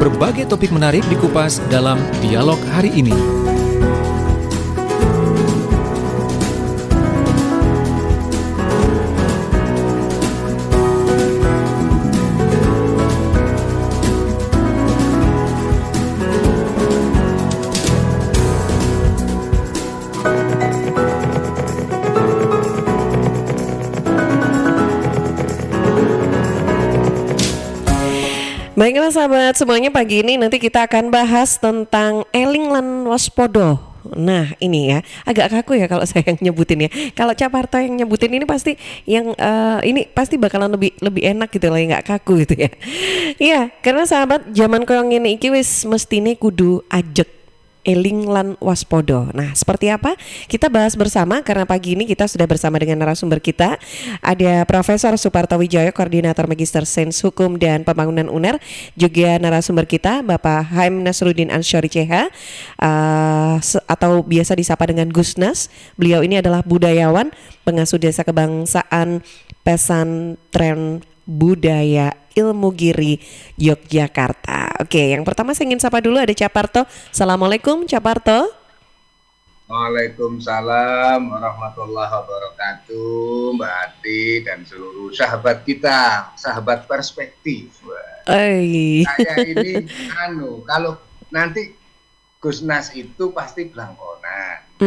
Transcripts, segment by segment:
Berbagai topik menarik dikupas dalam dialog hari ini. Baiklah sahabat semuanya, pagi ini nanti kita akan bahas tentang eling lan waspodo. Nah ini ya, agak kaku ya kalau saya yang nyebutin ya. Kalau Caparto yang nyebutin ini pasti yang ini pasti bakalan lebih enak gitu lah, nggak kaku gitu ya. Iya, karena sahabat zaman koyong ini iki wis mestine kudu ajek eling lan waspodo. Nah, seperti apa? Kita bahas bersama karena pagi ini kita sudah bersama dengan narasumber kita. Ada Profesor Suparto Wijaya, Koordinator Magister Sains Hukum dan Pembangunan UNER. Juga narasumber kita Bapak Haim Nasruddin Ansyori CH, atau biasa disapa dengan Gusnas. Beliau ini adalah budayawan, pengasuh desa kebangsaan Pesantren Budaya Ilmu Giri Yogyakarta. Oke, yang pertama saya ingin sapa dulu ada Caparto. Assalamualaikum Caparto. Waalaikumsalam warahmatullahi wabarakatuh, Mbak Ati dan seluruh sahabat kita, sahabat perspektif. Saya ini kalau nanti Gusnas itu pasti belangkonan.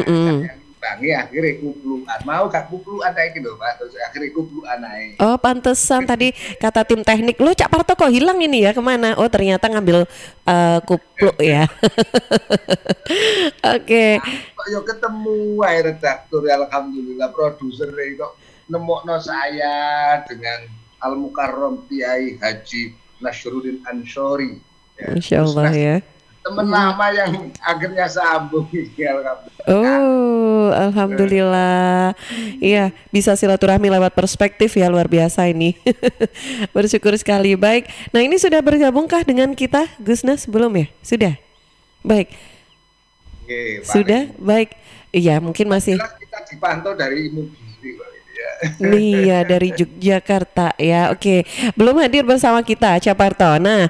Bangi akhirnya kupluan, mau gak kupluan kayak gitu Pak, terus akhirnya kupluan naik. Oh pantesan tadi kata tim teknik, lo Cak Parto kok hilang ini ya, kemana? Oh ternyata ngambil kupluk ya. Oke. Kok yo ketemu wae redaktur, alhamdulillah produser kok nemokno saya dengan Al Mukarram Kiai Haji Nasruddin Ansyori. Masya Allah ya. Temen lama yang akhirnya sambung. Oh, alhamdulillah. Iya, bisa silaturahmi lewat perspektif ya, luar biasa ini. Bersyukur sekali. Baik. Nah, ini sudah bergabungkah dengan kita Gusnas belum ya? Sudah. Baik. Oke, sudah, baik. Iya, mungkin masih. Kita dipantau dari Mugiri, Pak. Iya, dari Yogyakarta ya. Oke, belum hadir bersama kita Caparto. Nah,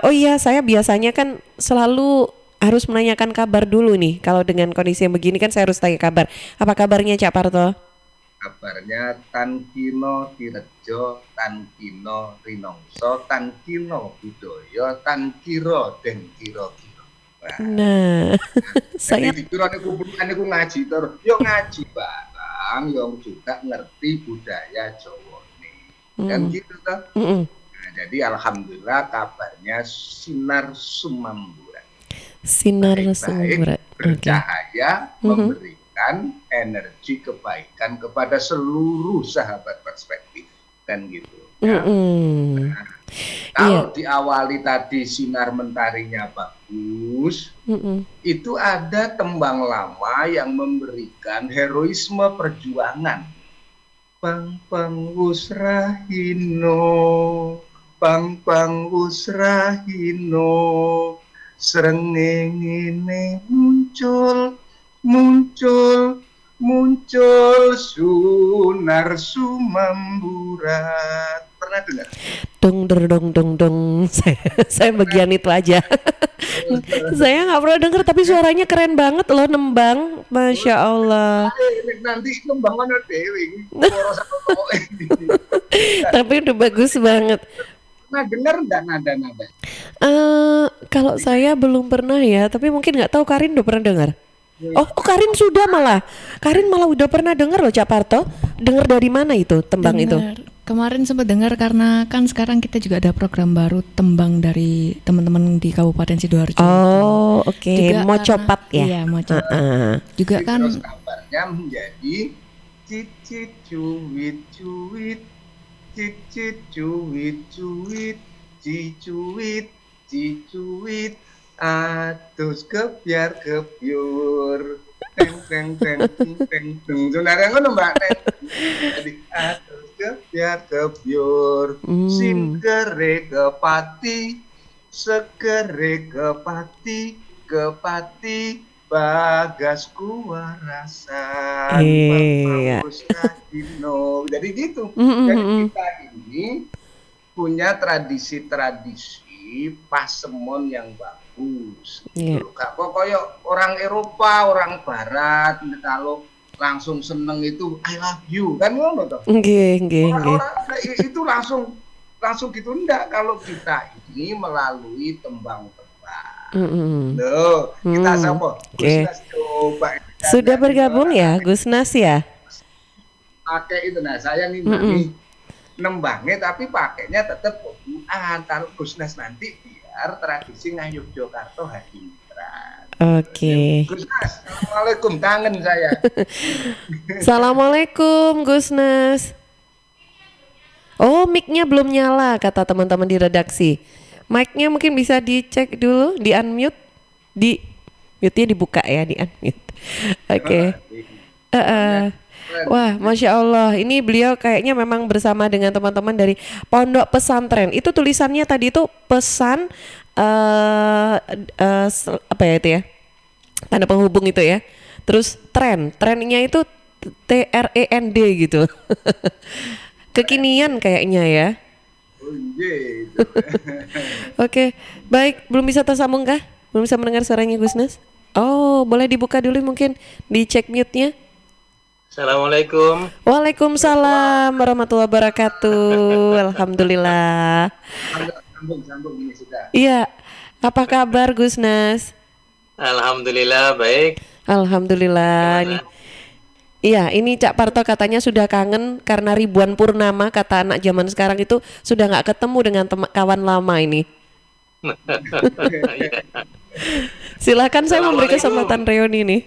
oh iya, saya biasanya kan selalu harus menanyakan kabar dulu nih. Kalau dengan kondisi yang begini kan saya harus tanya kabar. Apa kabarnya Caparto? Kabarnya Tankino Tirejo, Tankino Rinongso, Tankino Budoyo, Tankiro dan Kiro-kiro. Nah, saya dikira niku ngaji terus. Yo ngaji, Pak. Yang juga ngerti budaya Jawa nih, kan gitu toh. Nah, jadi alhamdulillah kabarnya sinar sumamburan. Sinar sumamburan. Bercahaya, memberikan energi kebaikan kepada seluruh sahabat perspektif, kan gitu. Ya. Nah, kalau diawali tadi sinar mentarinya bagus, itu ada tembang lama yang memberikan heroisme perjuangan. Bang bang usrahino, bang bang usrahino, srengenge muncul, muncul, muncul sunar sumamburan. Pernah dengar? Dong. Saya bagian itu aja. Saya nggak pernah dengar, tapi suaranya keren banget loh, nembang, masya Allah. Nanti nembang mana dewi? Tapi udah bagus banget. Pernah dengar nggak nada-nada? Kalau saya belum pernah ya, tapi mungkin nggak tahu Karin udah pernah dengar. Oh Karin sudah malah. Karin malah udah pernah dengar loh Caparto. Dengar dari mana itu tembang itu? Kemarin sempat dengar karena kan sekarang kita juga ada program baru tembang dari teman-teman di Kabupaten Sidoarjo. Oh oke. Mau copat ya? Iya mau copat. Juga jadi kan terus kabarnya menjadi cicit cuit cuit, cicit cuit cuit, cicuit cicuit, atus kebiar kebiur, teng teng teng teng teng teng. Sebenarnya ngono Mbak. Jadi atus kebiar kebiur, singkere kepati, sekere kepati, kepati bagas kuwarasan, bagus kadino. Jadi gitu. Jadi kita ini punya tradisi-tradisi melalui pasemon yang bagus. Iya. Gak kok koyo orang Eropa, orang Barat kalau langsung seneng itu I love you kan ngono toh. Nggih. Orang itu langsung gitu enggak, kalau kita ini melalui tembang-tembang. Loh, kita sapa? Oke. Coba Sudah bergabung ya Gusnas ya? pakai itu. Nah, saya nih nembangnya tapi pakainya tetap poduan kalau Gusnas nanti biar tradisi ngayuk Yogyakarta hadimtran. Oke. Gusnas, assalamualaikum, kangen saya. Assalamualaikum Gusnas. Oh, mic-nya belum nyala kata teman-teman di redaksi. Mic-nya mungkin bisa dicek dulu, di unmute, mute-nya dibuka ya, di unmute. Oke. Wah, Masya Allah, ini beliau kayaknya memang bersama dengan teman-teman dari Pondok Pesantren. Itu tulisannya tadi itu pesan apa ya itu ya? Tanda penghubung itu ya. Terus trennya itu TREND gitu. Kekinian kayaknya ya. Oke, baik, belum bisa tersambung kah? Belum bisa mendengar suaranya Gusnas? Oh, boleh dibuka dulu mungkin, dicek mute-nya. Assalamualaikum. Waalaikumsalam warahmatullahi wabarakatuh. Alhamdulillah. Sambung ini sudah. Iya, apa kabar Gusnas? Alhamdulillah baik. Alhamdulillah. Ini, iya, ini Cak Parto katanya sudah kangen karena ribuan purnama, kata anak zaman sekarang itu sudah nggak ketemu dengan kawan lama ini. Silakan, saya memberi kesempatan reuni nih.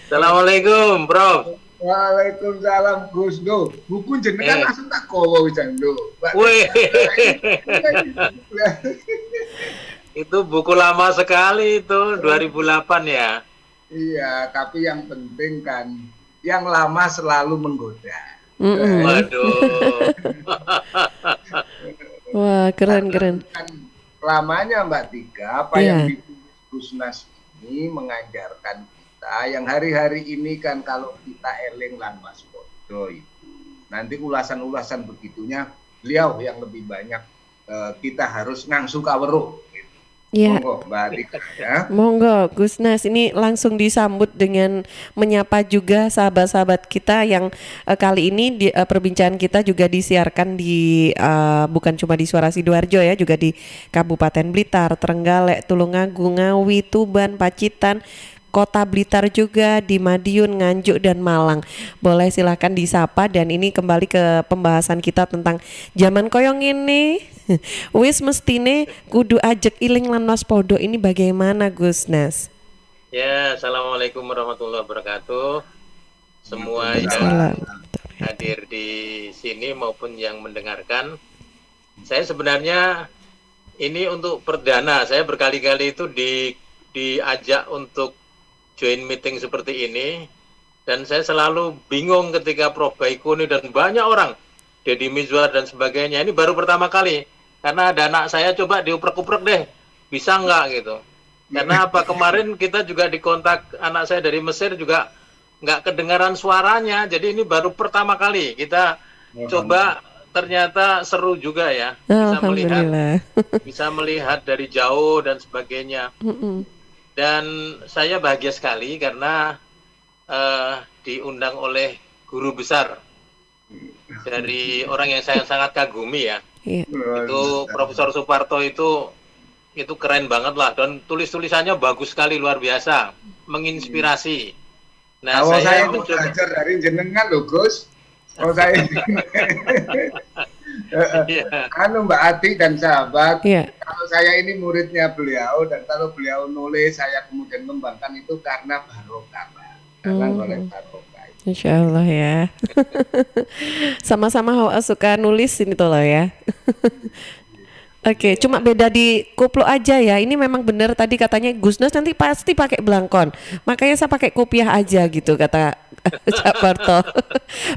Assalamualaikum, Prof. Waalaikumsalam Gus Do. Buku jenengan langsung tak kowo Jan Do. Wih. Itu buku lama sekali itu, 2008 ya. Iya, tapi yang penting kan yang lama selalu menggoda. Waduh. Wah, keren. Kan lamanya Mbak Tika, apa yang ditulis Gusnas ini mengajarkan kita yang hari-hari ini kan kalau kita eling lan waspada itu. Nanti ulasan-ulasan begitunya beliau yang lebih banyak kita harus ngangsu kaweruh. Ya. Monggo Mbak Tika ya. Monggo Gusnas, ini langsung disambut dengan menyapa juga sahabat-sahabat kita yang kali ini perbincangan kita juga disiarkan di bukan cuma di Suara Sidoarjo ya, juga di Kabupaten Blitar, Trenggalek, Tulungagung, Ngawi, Tuban, Pacitan, Kota Blitar juga, di Madiun, Nganjuk, dan Malang. Boleh silahkan disapa, dan ini kembali ke pembahasan kita tentang zaman koyong ini. Wis mestine kudu ajek iling lan waspada, ini bagaimana Gusnas? Ya, assalamualaikum warahmatullahi wabarakatuh. Semua yang hadir di sini maupun yang mendengarkan. Saya sebenarnya ini untuk perdana, saya berkali-kali itu diajak untuk join meeting seperti ini, dan saya selalu bingung ketika Prof Baikuni dan banyak orang, Deddy Mizwar dan sebagainya, ini baru pertama kali, karena ada anak saya coba diuprek-uprek deh, bisa nggak gitu. Karena apa, kemarin kita juga dikontak anak saya dari Mesir juga nggak kedengaran suaranya, jadi ini baru pertama kali kita coba, ternyata seru juga ya, bisa melihat dari jauh dan sebagainya. Dan saya bahagia sekali karena diundang oleh guru besar dari orang yang saya sangat kagumi ya. Itu Profesor Suparto itu keren banget lah, dan tulisannya bagus sekali, luar biasa, menginspirasi. Nah, saya belajar dari jenengan loh Gus. Saya Mbak Ati dan sahabat, kalau saya ini muridnya beliau, dan kalau beliau nulis saya kemudian mengembangkan itu karena barokah, karena oleh barokah. Insya Allah ya. Sama-sama suka nulis ini tuh loh ya. Oke, cuma beda di kupluk aja ya. Ini memang benar tadi katanya Gusnas nanti pasti pakai belangkon. Makanya saya pakai kopiah aja gitu kata Cak Parto.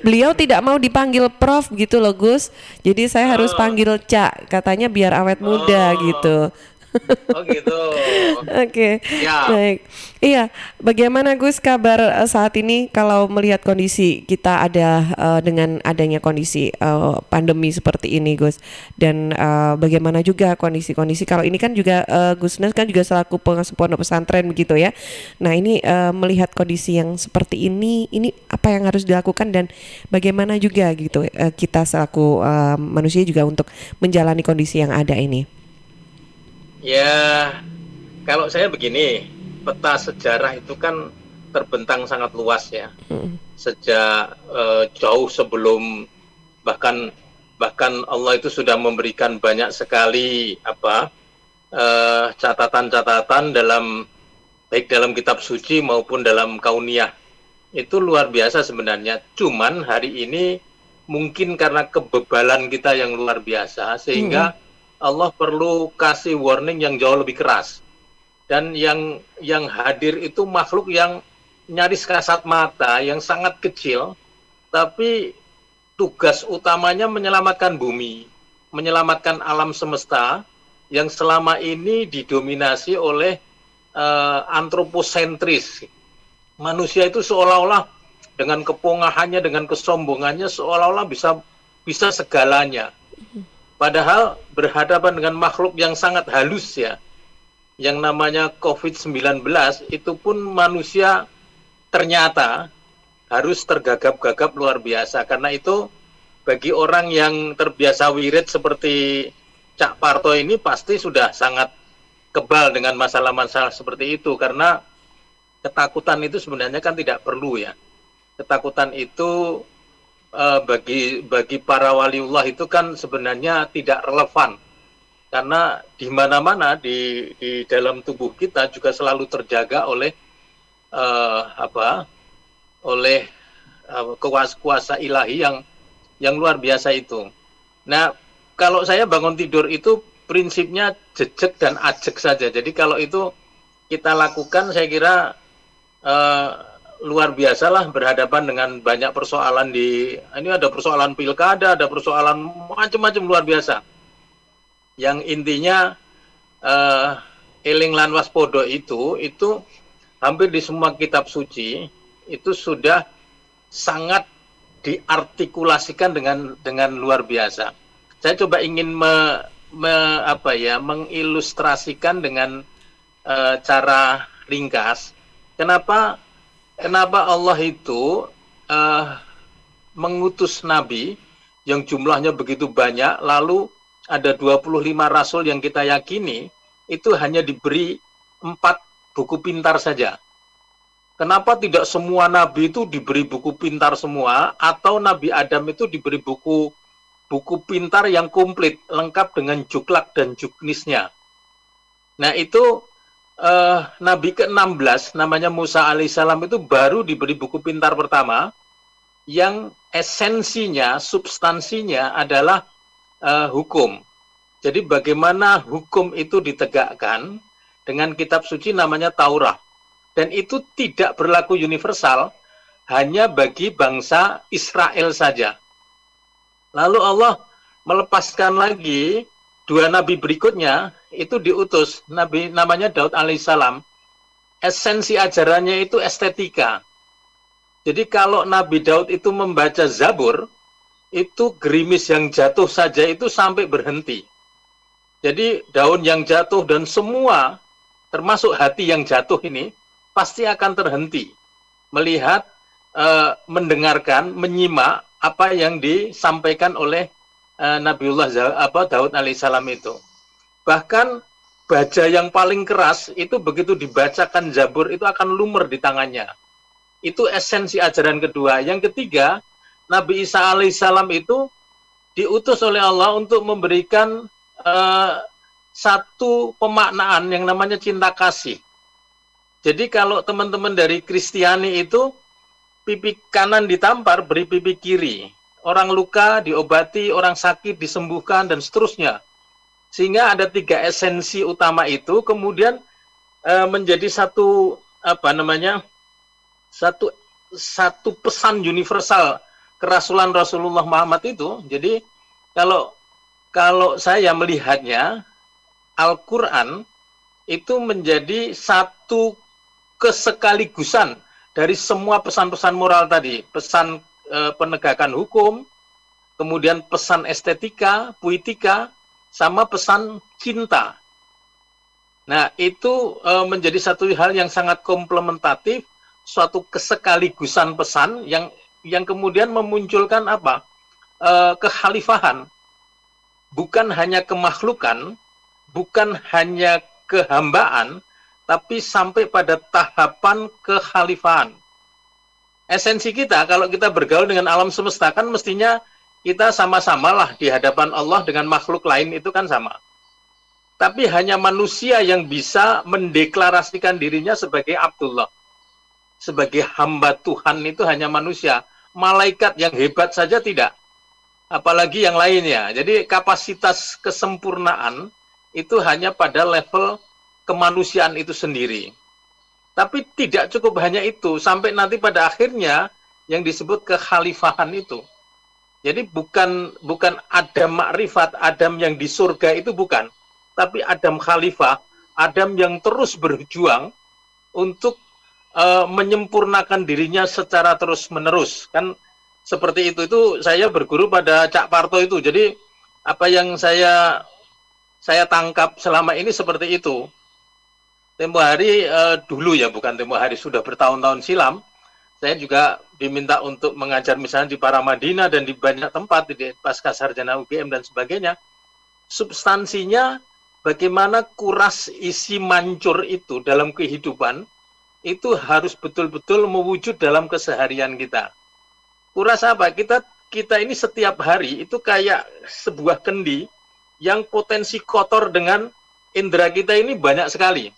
Beliau tidak mau dipanggil Prof gitu loh Gus. Jadi saya harus panggil Cak, katanya biar awet muda gitu. Oh gitu. Oke, Ya, baik. Iya, bagaimana Gus kabar saat ini kalau melihat kondisi kita ada dengan adanya kondisi pandemi seperti ini, Gus. Dan bagaimana juga kondisi-kondisi kalau ini kan juga Gus Nes kan juga selaku pengasuh pondok pesantren begitu ya. Nah, ini melihat kondisi yang seperti ini apa yang harus dilakukan dan bagaimana juga gitu kita selaku manusia juga untuk menjalani kondisi yang ada ini. ya kalau saya begini, peta sejarah itu kan terbentang sangat luas ya. Sejak jauh sebelum bahkan bahkan Allah itu sudah memberikan banyak sekali catatan-catatan baik dalam kitab suci maupun dalam kauniyah. Itu luar biasa sebenarnya. Cuman hari ini mungkin karena kebebalan kita yang luar biasa sehingga Allah perlu kasih warning yang jauh lebih keras. Dan yang hadir itu makhluk yang nyaris kasat mata, yang sangat kecil, tapi tugas utamanya menyelamatkan bumi, menyelamatkan alam semesta yang selama ini didominasi oleh antroposentris. Manusia itu seolah-olah dengan kepongahannya, dengan kesombongannya, seolah-olah bisa segalanya. Padahal berhadapan dengan makhluk yang sangat halus ya, yang namanya COVID-19, itu pun manusia ternyata harus tergagap-gagap luar biasa. Karena itu bagi orang yang terbiasa wirid seperti Cak Parto ini pasti sudah sangat kebal dengan masalah-masalah seperti itu. Karena ketakutan itu sebenarnya kan tidak perlu ya. Ketakutan itu bagi para waliullah itu kan sebenarnya tidak relevan. Karena di mana-mana di dalam tubuh kita juga selalu terjaga oleh kuasa ilahi yang luar biasa itu. Nah, kalau saya bangun tidur itu prinsipnya jejek dan ajek saja. Jadi kalau itu kita lakukan, saya kira luar biasalah berhadapan dengan banyak persoalan ini ada persoalan pilkada, ada persoalan macam-macam luar biasa. Yang intinya eling lan waspada itu hampir di semua kitab suci itu sudah sangat diartikulasikan dengan luar biasa. Saya coba ingin mengilustrasikan dengan cara ringkas. Kenapa Allah itu mengutus nabi yang jumlahnya begitu banyak, lalu ada 25 rasul yang kita yakini itu hanya diberi 4 buku pintar saja. Kenapa tidak semua nabi itu diberi buku pintar semua, atau Nabi Adam itu diberi buku pintar yang komplit, lengkap dengan juklak dan juknisnya. Nah itu Nabi ke-16 namanya Musa alaihissalam itu baru diberi buku pintar pertama yang esensinya, substansinya adalah hukum. Jadi bagaimana hukum itu ditegakkan dengan kitab suci namanya Taurat. Dan itu tidak berlaku universal, hanya bagi bangsa Israel saja. Lalu Allah melepaskan lagi 2 nabi berikutnya, itu diutus, nabi namanya Daud alaihissalam. Esensi ajarannya itu estetika. Jadi kalau Nabi Daud itu membaca Zabur, itu gerimis yang jatuh saja itu sampai berhenti. Jadi daun yang jatuh dan semua, termasuk hati yang jatuh ini, pasti akan terhenti melihat, mendengarkan, menyimak apa yang disampaikan oleh Nabiullah Daud alaihissalam itu. Bahkan baja yang paling keras itu begitu dibacakan Zabur itu akan lumer di tangannya. Itu esensi ajaran kedua. Yang ketiga, Nabi Isa alaihissalam itu diutus oleh Allah untuk memberikan satu pemaknaan yang namanya cinta kasih. Jadi kalau teman-teman dari Kristiani itu pipi kanan ditampar, beri pipi kiri. Orang luka diobati, orang sakit disembuhkan, dan seterusnya. Sehingga ada 3 esensi utama itu, kemudian menjadi satu pesan universal kerasulan Rasulullah Muhammad itu. Jadi kalau saya melihatnya, Al-Quran itu menjadi satu kesekaligusan dari semua pesan-pesan moral tadi, pesan penegakan hukum, kemudian pesan estetika, puitika, sama pesan cinta. Nah, itu menjadi satu hal yang sangat komplementatif, suatu kesekaligusan pesan yang kemudian memunculkan apa? Kekhalifahan. Bukan hanya kemakhlukan, bukan hanya kehambaan, tapi sampai pada tahapan kekhalifahan. Esensi kita, kalau kita bergaul dengan alam semesta, kan mestinya kita sama-samalah di hadapan Allah dengan makhluk lain, itu kan sama. Tapi hanya manusia yang bisa mendeklarasikan dirinya sebagai Abdullah. Sebagai hamba Tuhan itu hanya manusia. Malaikat yang hebat saja tidak. Apalagi yang lainnya. Jadi kapasitas kesempurnaan itu hanya pada level kemanusiaan itu sendiri. Tapi tidak cukup hanya itu, sampai nanti pada akhirnya yang disebut kekhalifahan itu. Jadi bukan Adam makrifat, Adam yang di surga itu bukan, tapi Adam khalifah, Adam yang terus berjuang untuk menyempurnakan dirinya secara terus-menerus. Kan seperti itu saya berguru pada Cak Parto itu. Jadi apa yang saya tangkap selama ini seperti itu. Tempo hari dulu ya, bukan tempo hari, sudah bertahun-tahun silam, saya juga diminta untuk mengajar misalnya di Paramadina dan di banyak tempat, di Pasca Sarjana UGM dan sebagainya. Substansinya bagaimana kuras isi mancur itu dalam kehidupan, itu harus betul-betul mewujud dalam keseharian kita. Kuras apa? Kita ini setiap hari itu kayak sebuah kendi yang potensi kotor dengan indera kita ini banyak sekali.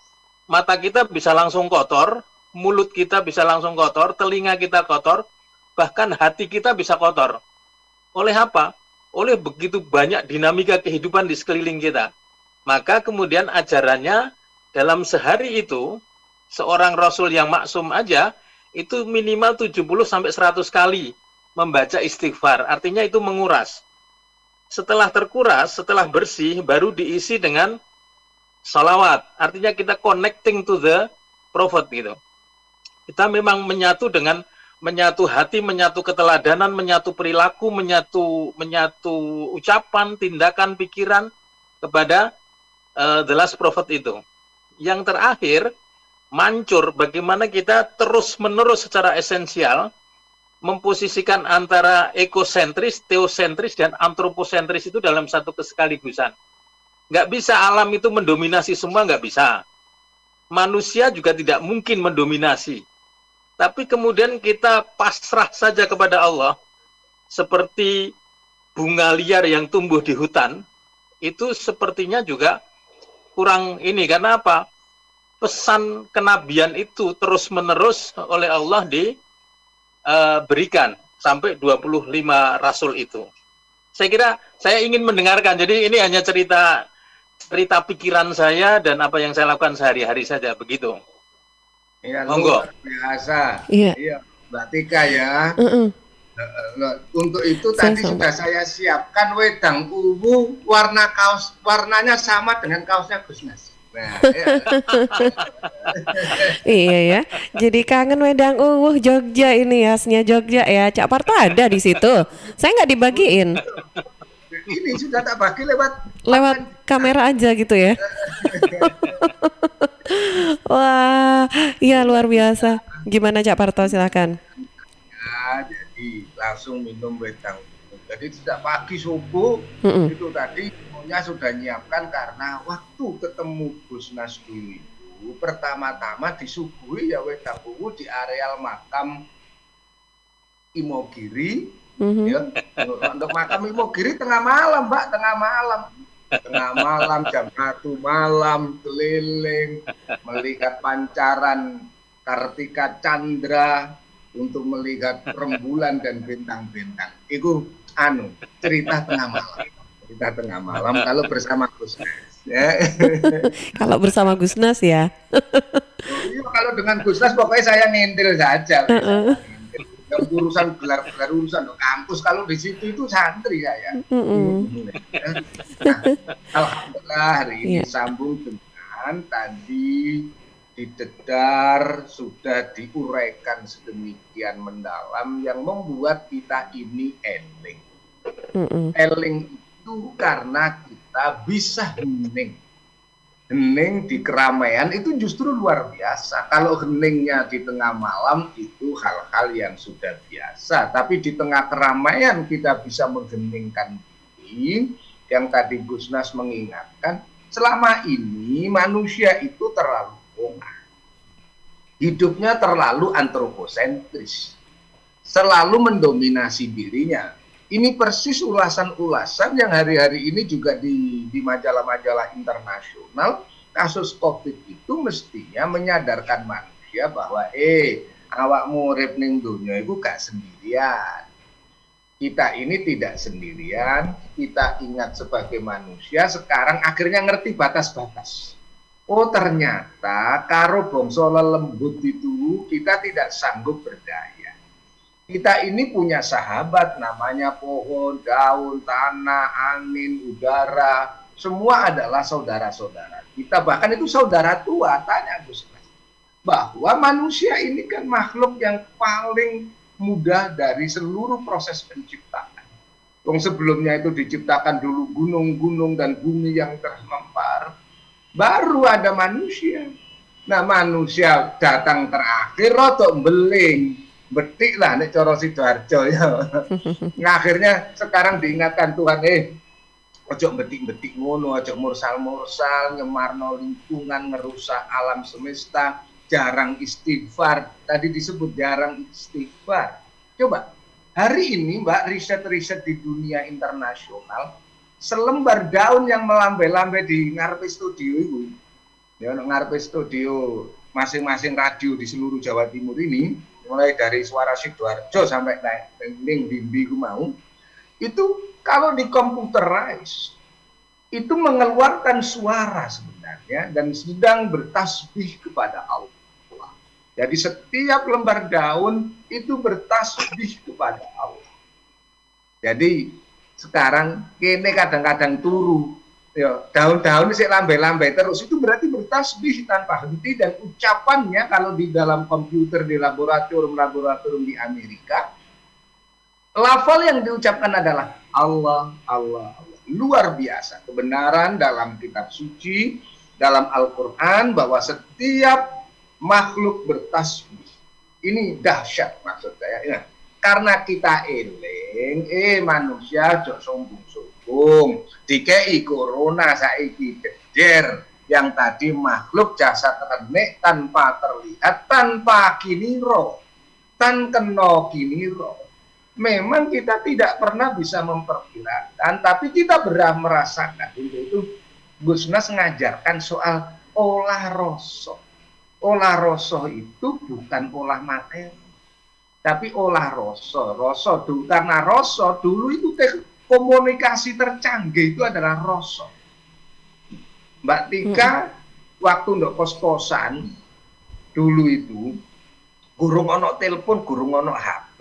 Mata kita bisa langsung kotor, mulut kita bisa langsung kotor, telinga kita kotor, bahkan hati kita bisa kotor. Oleh apa? Oleh begitu banyak dinamika kehidupan di sekeliling kita. Maka kemudian ajarannya dalam sehari itu, seorang Rasul yang maksum aja, itu minimal 70-100 kali membaca istighfar. Artinya itu menguras. Setelah terkuras, setelah bersih, baru diisi dengan salawat. Artinya kita connecting to the Prophet gitu. Kita memang menyatu dengan menyatu hati, menyatu keteladanan, menyatu perilaku, menyatu ucapan, tindakan, pikiran kepada the last prophet itu. Yang terakhir, mancur bagaimana kita terus-menerus secara esensial memposisikan antara ekosentris, teosentris, dan antroposentris itu dalam satu kesekaligusan. Nggak bisa alam itu mendominasi semua, nggak bisa. Manusia juga tidak mungkin mendominasi. Tapi kemudian kita pasrah saja kepada Allah, seperti bunga liar yang tumbuh di hutan, itu sepertinya juga kurang ini. Karena apa? Pesan kenabian itu terus-menerus oleh Allah diberikan sampai 25 rasul itu. Saya kira saya ingin mendengarkan, jadi ini hanya cerita pikiran saya dan apa yang saya lakukan sehari-hari saja, begitu. Iya, monggo. Luar biasa. Iya. Iya, Mbak Tika ya. Untuk itu tadi sudah saya siapkan wedang uwu, warnanya sama dengan kaosnya Gus Nas. Nah, ya. Iya ya. Jadi kangen wedang Jogja ini khasnya Jogja ya. Cak Parto ada di situ. Saya nggak dibagiin. Ini sudah tak bagi lewat kamera aja gitu ya. Wah, iya luar biasa. Gimana Cak Parto, silakan. Ya, jadi langsung minum wedang. Jadi sejak pagi subuh itu tadi semuanya sudah nyiapkan karena waktu ketemu Gus Nas dulu itu pertama-tama disuguhi ya wedang ungu di areal makam Imogiri. Ya, untuk makam Imogiri tengah malam, Mbak, tengah malam jam 1 malam keliling melihat pancaran Kartika Chandra untuk melihat rembulan dan bintang-bintang. Itu cerita tengah malam kalau bersama Gus Nas. Ya. Kalau bersama Gus Nas ya. Kalau dengan Gus Nas pokoknya saya ngintil saja. Yang urusan gelar-gelar urusan kampus, kalau di situ itu santri saya. Nah, hari ini sambung dengan tadi didedar, sudah diuraikan sedemikian mendalam yang membuat kita ini eling. Eling itu karena kita bisa hening. Hening di keramaian itu justru luar biasa. Kalau heningnya di tengah malam itu hal-hal yang sudah biasa. Tapi di tengah keramaian kita bisa mengheningkan diri. Yang tadi Gusnas mengingatkan, selama ini manusia itu terlalu hidupnya terlalu antroposentris, selalu mendominasi dirinya. Ini persis ulasan-ulasan yang hari-hari ini juga di majalah-majalah internasional. Kasus COVID itu mestinya menyadarkan manusia bahwa awakmu urip ning donya iku gak sendirian. Kita ini tidak sendirian, kita ingat sebagai manusia sekarang akhirnya ngerti batas-batas. Oh ternyata karo bangsa lembut itu kita tidak sanggup berdaya. Kita ini punya sahabat namanya pohon, daun, tanah, angin, udara. Semua adalah saudara-saudara. Kita bahkan itu saudara tua, tanya Gus. Bahwa manusia ini kan makhluk yang paling mudah dari seluruh proses penciptaan. Sebelumnya itu diciptakan dulu gunung-gunung dan bumi yang terhampar. Baru ada manusia. Nah manusia datang terakhir rotok beling, betik lah nek cara Sidoarjo ya. Nah, akhirnya sekarang diingatkan Tuhan, ojo betik-betik ngono, ojo mursal-mursal, nyemarno lingkungan, ngerusak alam semesta, jarang istighfar. Tadi disebut jarang istighfar. Coba hari ini Mbak, riset-riset di dunia internasional, selembar daun yang melambai-lambai di ngarepe studio itu, ya ngarepe studio masing-masing radio di seluruh Jawa Timur ini, mulai dari Suara Sidoarjo sampai ning Bimbi ku mau, itu kalau di computerize itu mengeluarkan suara sebenarnya dan sedang bertasbih kepada Allah. Jadi setiap lembar daun itu bertasbih kepada Allah. Jadi sekarang kene kadang-kadang turu, ya, daun-daun sik lambai-lambai terus, itu berarti bertasbih tanpa henti. Dan ucapannya kalau di dalam komputer di laboratorium di Amerika, lafal yang diucapkan adalah Allah, Allah, Allah. Luar biasa kebenaran dalam kitab suci, dalam Al-Quran, bahwa setiap makhluk bertasbih. Ini dahsyat maksud saya ya. Karena kita eling, manusia jok sombong-sombong, dikei corona saiki geder, yang tadi makhluk jasad renek tanpa terlihat, tanpa kiniro, tan keno kiniro. Memang kita tidak pernah bisa memperkirakan, tapi kita merasakan. Itu Gusnas mengajarkan soal olah rasa. Olah rasa itu bukan olah materi, tapi olah rasa dulu, karena rasa dulu itu komunikasi tercanggih itu adalah rasa. Mbak Tika waktu ndok kos-kosan dulu itu gurung ono telepon, gurung ono HP,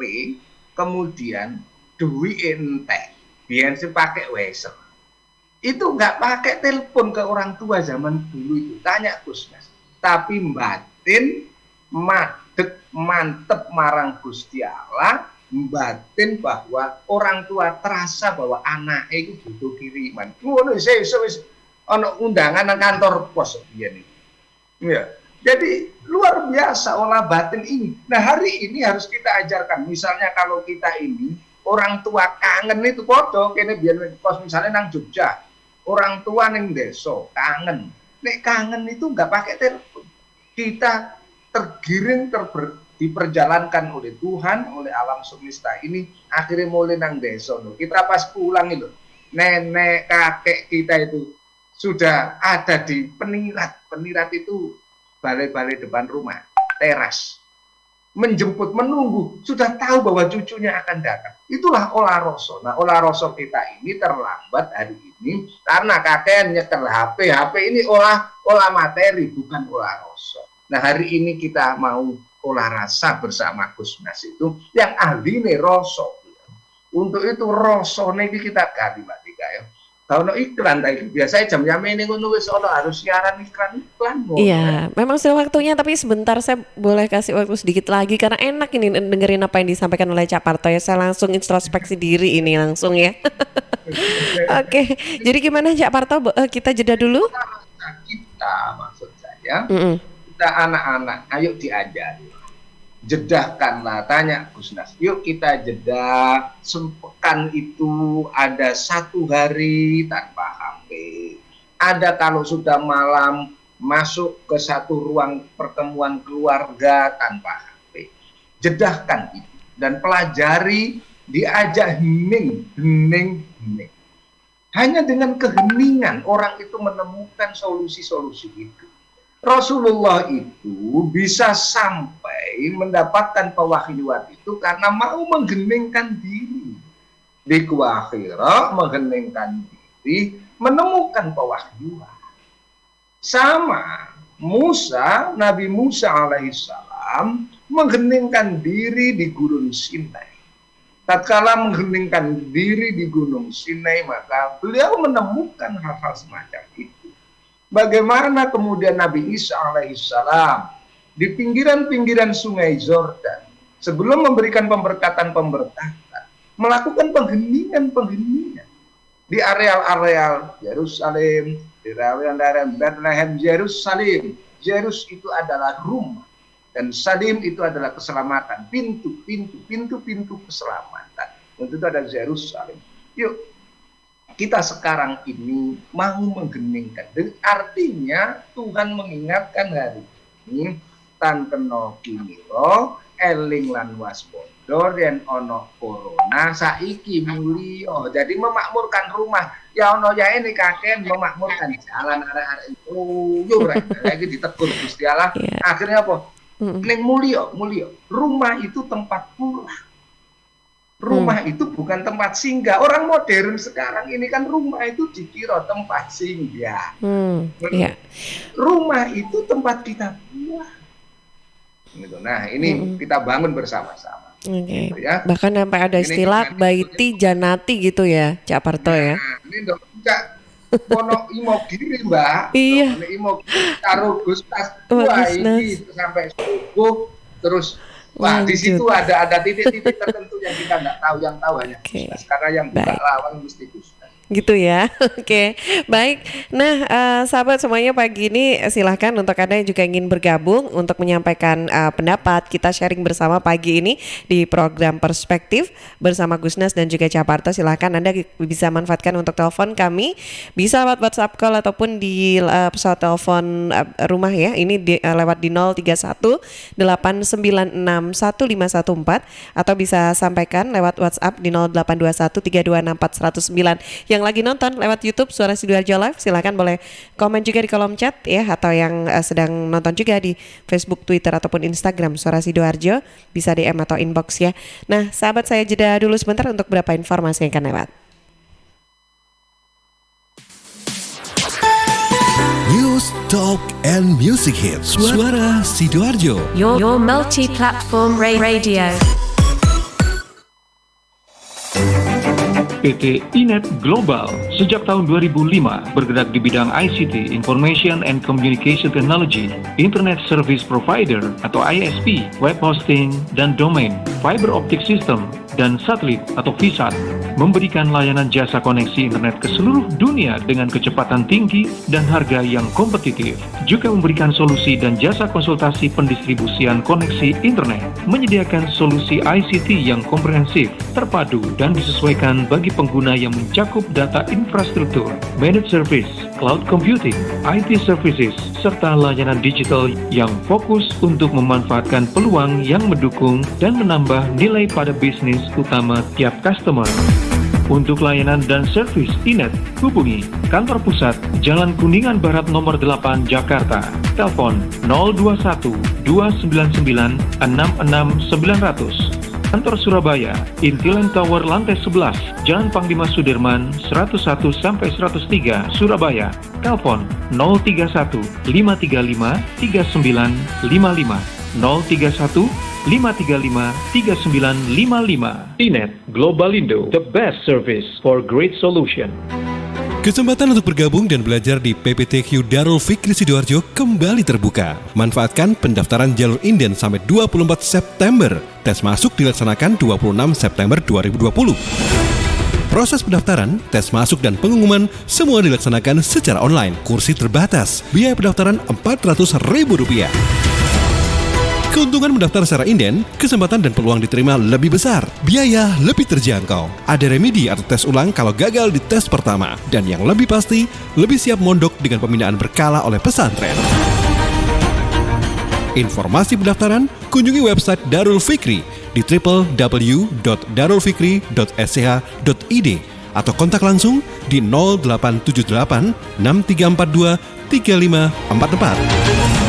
kemudian duit entek, biyen sing pakai wesel. Itu nggak pakai telepon ke orang tua zaman dulu itu, tanya Gusnas. Tapi batin mantep marang Gusti Allah, batin bahwa orang tua terasa bahwa anaknya itu butuh kiriman. Ngono wis ana undangan nang kantor pos biyen iki. Ya. Jadi luar biasa olah batin ini. Nah, hari ini harus kita ajarkan. Misalnya kalau kita ini orang tua kangen itu padha kene biyen pos misalnya nang Jogja. Orang tua ning desa kangen. Nek kangen itu enggak pakai telepon. Kita tergiring diperjalankan oleh Tuhan, oleh alam semesta ini, akhirnya mulai nang desa. Kita pas pulang itu, nenek kakek kita itu sudah ada di penirat. Penirat itu balai-balai depan rumah, teras. Menjemput, menunggu, sudah tahu bahwa cucunya akan datang. Itulah olah rasa. Nah, olah rasa kita ini terlambat hari ini karena kakek nyetel HP. HP ini olah materi, bukan olah rasa. Nah, hari ini kita mau olah rasa bersama Gusnas itu yang ahli nih rasa. Untuk itu rasa ini kita gali Mbak Tika ya. Kalau iklan tadi biasanya jam ini ngono wis ono harus siaran iklan. Iya, memang sudah waktunya, tapi sebentar saya boleh kasih waktu sedikit lagi karena enak ini dengerin apa yang disampaikan oleh Cak Parto ya. Saya langsung introspeksi diri ini langsung ya. Oke, jadi gimana Cak Parto? Kita jeda dulu. Kita maksud saya, kita anak-anak, ayo diajari. Jedahkanlah, tanya Gusnas, yuk kita jeda. Sepekan itu ada 1 hari tanpa HP. Ada kalau sudah malam masuk ke satu ruang pertemuan keluarga tanpa HP. Jedahkan itu dan pelajari, diajak hening. Hanya dengan keheningan orang itu menemukan solusi-solusi itu. Rasulullah itu bisa sampai mendapatkan pewahyuan itu karena mau mengheningkan diri. Di Akhirah mengheningkan diri, menemukan pewahyuan. Sama Musa, Nabi Musa alaihissalam mengheningkan diri di Gunung Sinai. Tatkala mengheningkan diri di Gunung Sinai, maka beliau menemukan hal-hal semacam itu. Bagaimana kemudian Nabi Isa alaihissalam di pinggiran-pinggiran sungai Yordan sebelum memberikan pemberkatan melakukan pengheningan di areal-areal Yerusalem, di areal Bethlehem, Yerusalem. Jerus itu adalah rumah dan Salim itu adalah keselamatan, pintu keselamatan. Untuk itu ada Yerusalem. Yuk kita sekarang ini mau mengheningkan. Artinya Tuhan mengingatkan hari ini tan kena kiniro eling lan waspada yen ana corona saiki mulya. Jadi memakmurkan rumah. Ya ono ya ini kakek memakmurkan jalan arek-arek itu. Yo rek lagi ditegur Gusti Allah. Akhirnya apa? Ning mulya. Rumah itu tempat pulang. Rumah itu bukan tempat singgah. Orang modern sekarang ini kan rumah itu dikira tempat singgah. Rumah itu tempat kita pulang. Gitu. Nah ini kita bangun bersama-sama. Gitu ya. Bahkan sampai ada istilah baiti janati gitu ya, Cak Parto ya. Ini dong, Cak. Mono imo giri Mbak. Iya. Imo karo Gus Nas. Wah ini sampai subuh terus. Wah, di situ ada titik-titik tertentu yang kita nggak tahu, yang tahu hanya Gusnas. Karena yang buka lawan mesti Gusnas. Gitu ya. Oke. Baik. Nah, sahabat semuanya pagi ini silahkan untuk Anda yang juga ingin bergabung untuk menyampaikan pendapat. Kita sharing bersama pagi ini di program Perspektif bersama Gusnas dan juga Cak Parto. Silahkan Anda bisa manfaatkan untuk telepon kami. Bisa lewat WhatsApp call ataupun di pesawat telepon rumah ya. Ini lewat di 031 896 1514 atau bisa sampaikan lewat WhatsApp di 0821 326 4109. Yang lagi nonton lewat YouTube Suara Sidoarjo Live, silakan boleh komen juga di kolom chat ya, atau yang sedang nonton juga di Facebook, Twitter ataupun Instagram Suara Sidoarjo, bisa DM atau inbox ya. Nah, sahabat, saya jeda dulu sebentar untuk beberapa informasi yang akan lewat. News, Talk, and Music Hits. Suara Sidoarjo. Your multi-platform radio. PT Inet Global sejak tahun 2005 bergerak di bidang ICT, Information and Communication Technology, Internet Service Provider atau ISP, web hosting dan domain, fiber optic system, dan satelit atau VSAT, memberikan layanan jasa koneksi internet ke seluruh dunia dengan kecepatan tinggi dan harga yang kompetitif. Juga memberikan solusi dan jasa konsultasi pendistribusian koneksi internet, menyediakan solusi ICT yang komprehensif, terpadu, dan disesuaikan bagi pengguna yang mencakup data infrastruktur, managed service, cloud computing, IT services, serta layanan digital yang fokus untuk memanfaatkan peluang yang mendukung dan menambah nilai pada bisnis utama tiap customer. Untuk layanan dan servis Inet, hubungi kantor pusat Jalan Kuningan Barat nomor 8 Jakarta. Telepon 021 299 66900. Kantor Surabaya, Intiland Tower lantai 11, Jalan Panglima Sudirman 101-103 Surabaya. Telepon 031 535 3955 031 535 3955. Inet Globalindo, the best service for great solution. Kesempatan untuk bergabung dan belajar di PPTQ Darul Fikri Sidoarjo kembali terbuka. Manfaatkan pendaftaran jalur inden sampai 24 September. Tes masuk dilaksanakan 26 September 2020. Proses pendaftaran, tes masuk dan pengumuman semua dilaksanakan secara online. Kursi terbatas. Biaya pendaftaran Rp400.000. Keuntungan mendaftar secara inden, kesempatan dan peluang diterima lebih besar, biaya lebih terjangkau. Ada remedi atau tes ulang kalau gagal di tes pertama. Dan yang lebih pasti, lebih siap mondok dengan pembinaan berkala oleh pesantren. Informasi pendaftaran, kunjungi website Darul Fikri di www.darulfikri.sch.id atau kontak langsung di 0878 6342 3544.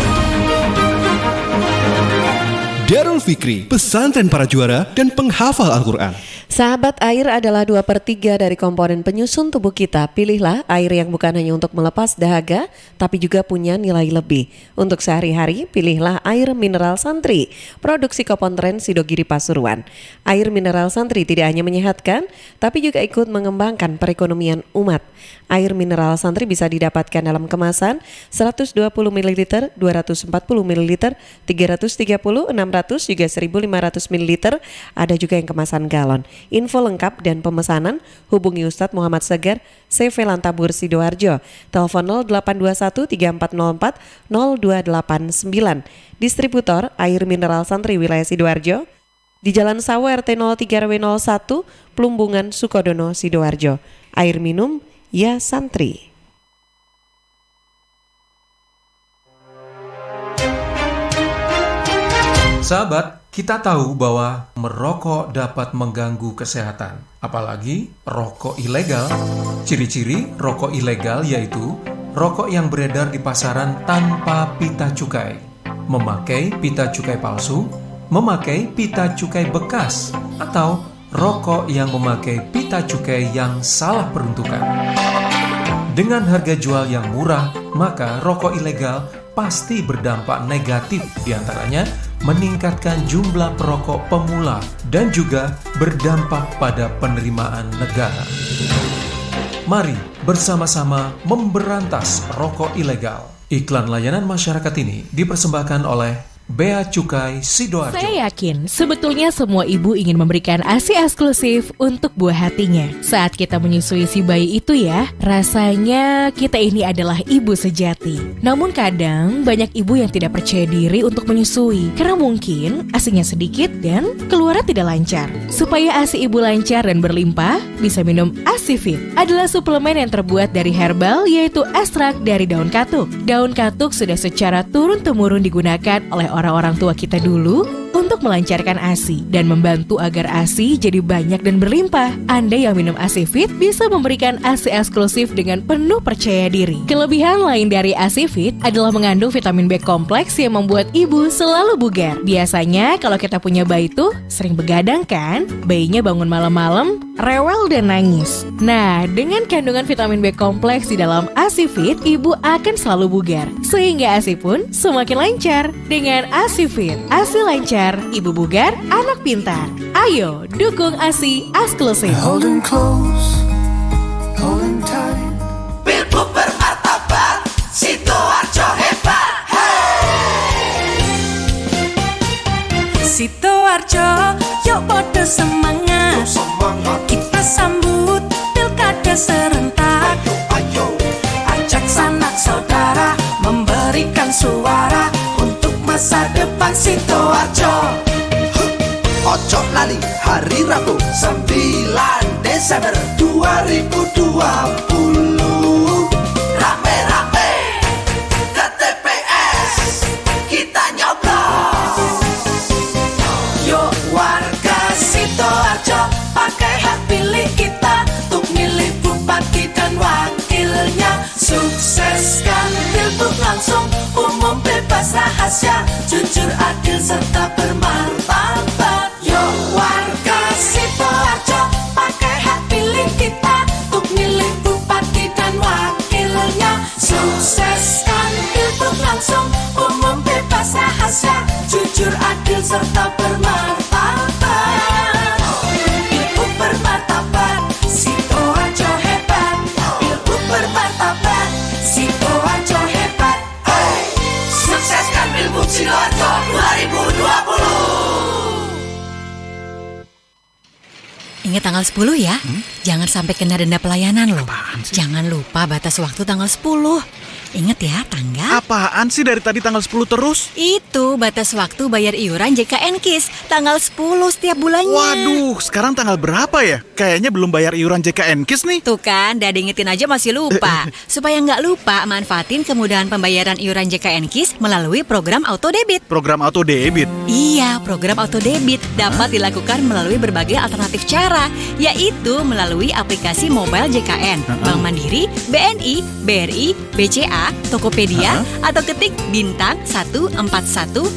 Darul Fikri, pesantren para juara dan penghafal Al-Quran. Sahabat, air adalah 2/3 dari komponen penyusun tubuh kita. Pilihlah air yang bukan hanya untuk melepas dahaga, tapi juga punya nilai lebih. Untuk sehari-hari, pilihlah air mineral Santri, produksi Kopontren Sidogiri Pasuruan. Air mineral Santri tidak hanya menyehatkan, tapi juga ikut mengembangkan perekonomian umat. Air mineral Santri bisa didapatkan dalam kemasan 120 ml, 240 ml, 330, 600, juga 1500 ml. Ada juga yang kemasan galon. Info lengkap dan pemesanan hubungi Ustadz Muhammad Segar, CV Lantabur Sidoarjo. Telepon 0821 3404 0289. Distributor air mineral Santri wilayah Sidoarjo di Jalan Sawo RT 03 RW 01 Plumbungan Sukodono Sidoarjo. Air minum ya Santri. Sahabat, kita tahu bahwa merokok dapat mengganggu kesehatan, apalagi rokok ilegal. Ciri-ciri rokok ilegal yaitu rokok yang beredar di pasaran tanpa pita cukai, memakai pita cukai palsu, memakai pita cukai bekas, atau rokok yang memakai pita cukai yang salah peruntukan. Dengan harga jual yang murah, maka rokok ilegal pasti berdampak negatif, diantaranya meningkatkan jumlah perokok pemula dan juga berdampak pada penerimaan negara. Mari bersama-sama memberantas rokok ilegal. Iklan layanan masyarakat ini dipersembahkan oleh Bea Cukai Sidoarjo. Saya yakin sebetulnya semua ibu ingin memberikan ASI eksklusif untuk buah hatinya. Saat kita menyusui si bayi itu ya, rasanya kita ini adalah ibu sejati. Namun kadang banyak ibu yang tidak percaya diri untuk menyusui karena mungkin ASInya sedikit dan keluarnya tidak lancar. Supaya ASI ibu lancar dan berlimpah, bisa minum ASI Fit. Adalah suplemen yang terbuat dari herbal, yaitu ekstrak dari daun katuk. Daun katuk sudah secara turun-temurun digunakan oleh orang-orang tua kita dulu untuk melancarkan ASI dan membantu agar ASI jadi banyak dan berlimpah. Anda yang minum ASI Fit bisa memberikan ASI eksklusif dengan penuh percaya diri. Kelebihan lain dari ASI Fit adalah mengandung vitamin B kompleks yang membuat ibu selalu bugar. Biasanya kalau kita punya bayi tuh sering begadang kan? Bayinya bangun malam-malam, rewel dan nangis. Nah, dengan kandungan vitamin B kompleks di dalam ASI Fit, ibu akan selalu bugar. Sehingga ASI pun semakin lancar. Dengan ASI Fit, ASI lancar, ibu bugar, anak pintar. Ayo dukung ASI eksklusif. Hold him close, hold him tight. Pilbuk bermartabat, Sidoarjo hebat. Hey! Sidoarjo, yuk podo semangat. Kita sambut pilkada serentak. Ayo, ajak sanak saudara memberikan suara untuk masa depan Sidoarjo. Ojo lali hari Rabu 9 Desember 2020. Rame-rame ke TPS kita nyoblos. Yuk warga Sidoarjo, pakai hak pilih kita untuk milih bupati dan wakilnya. Sukseskan pilbuk langsung, umum bebas rahasia, jujur adil serta bermartabat. Yuk warga Sidoarjo, pakai hak pilih kita untuk milih bupati dan wakilnya. Sukseskan pilbuk langsung, umum bebas rahasia, jujur adil serta bermartabat. Pilbuk bermartabat, Sidoarjo hebat. Pilbuk Ingat tanggal 10 ya. Jangan sampai kena denda pelayanan loh. Jangan lupa batas waktu tanggal 10. Ingat ya, tanggal. Apaan sih dari tadi tanggal 10 terus? Itu batas waktu bayar iuran JKN KIS. Tanggal 10 setiap bulannya. Waduh, sekarang tanggal berapa ya? Kayaknya belum bayar iuran JKN KIS nih. Tuh kan, udah diingetin aja masih lupa. Supaya nggak lupa, manfaatin kemudahan pembayaran iuran JKN KIS melalui program auto debit. Program auto debit? Iya, program auto debit dapat dilakukan melalui berbagai alternatif cara, yaitu melalui aplikasi mobile JKN, Bank Mandiri, BNI, BRI, BCA, Tokopedia, atau ketik bintang 141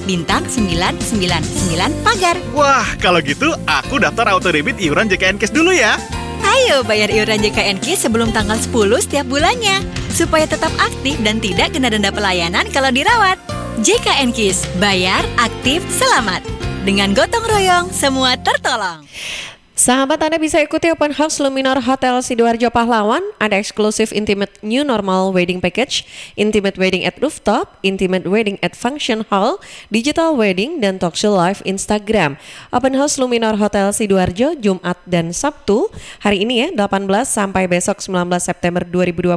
bintang 999 pagar. Wah, kalau gitu aku daftar auto debit iuran JKN KIS dulu ya. Ayo bayar iuran JKN KIS sebelum tanggal 10 setiap bulannya, supaya tetap aktif dan tidak kena denda pelayanan kalau dirawat. JKN KIS, bayar, aktif, selamat. Dengan gotong royong, semua tertolong. Sahabat, Anda bisa ikuti Open House Luminor Hotel Sidoarjo Pahlawan. Ada eksklusif Intimate New Normal Wedding Package, Intimate Wedding at Rooftop, Intimate Wedding at Function Hall, Digital Wedding, dan Talkshow Live Instagram. Open House Luminor Hotel Sidoarjo, Jumat dan Sabtu. Hari ini ya, 18 sampai besok 19 September 2020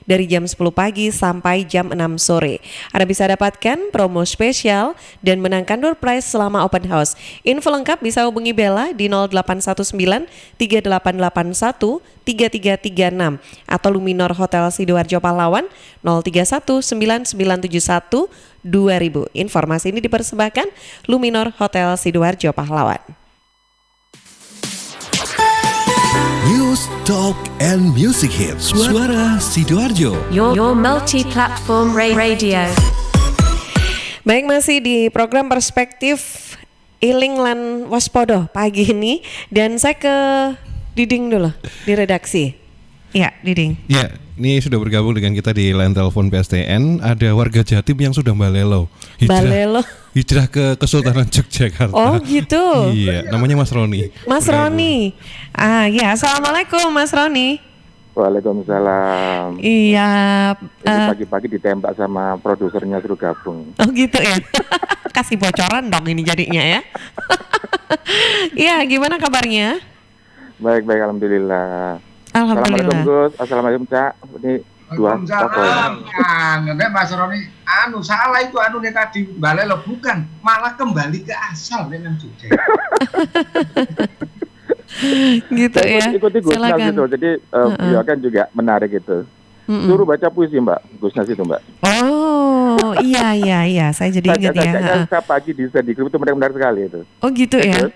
dari jam 10 pagi sampai jam 6 sore. Anda bisa dapatkan promo spesial dan menangkan door prize selama Open House. Info lengkap bisa hubungi Bella di 0819-3881-3336 atau Luminor Hotel Sidoarjo Pahlawan 0319912000. Informasi ini dipersembahkan Luminor Hotel Sidoarjo Pahlawan. News, Talk, and Music Hits. Suara Sidoarjo. Your multi-platform radio. Baik, masih di program Perspektif Iling lan Waspodo pagi ini, dan saya ke Diding dulu di redaksi. Ya, Diding. Ya, ini sudah bergabung dengan kita di line telepon PSTN. Ada warga Jatim yang sudah balelo. Hijrah ke Kesultanan Yogyakarta. Oh gitu. Iya, namanya Mas Roni. Mas Roni. Ya, assalamualaikum Mas Roni. Waalaikumsalam. Iya. Pagi-pagi ditembak sama produsernya suruh gabung. Oh gitu ya. Kasih bocoran dong ini jadinya ya. Iya, gimana kabarnya? Baik, alhamdulillah. Alhamdulillah. Assalamualaikum Gus, assalamualaikum Cak. Ini dua Waalaikumsalam. Nek Mas Roni, salah itu nih tadi balelo bukan, malah kembali ke asal dengan Jogja. Gitu ya. Ikuti Gusnas gitu. Jadi beliau kan juga menarik gitu. Suruh baca puisi Mbak, Gusnas itu Mbak. Oh, iya. Saya jadi ingat ya. Saya pagi di grup itu menarik sekali itu. Oh gitu ya.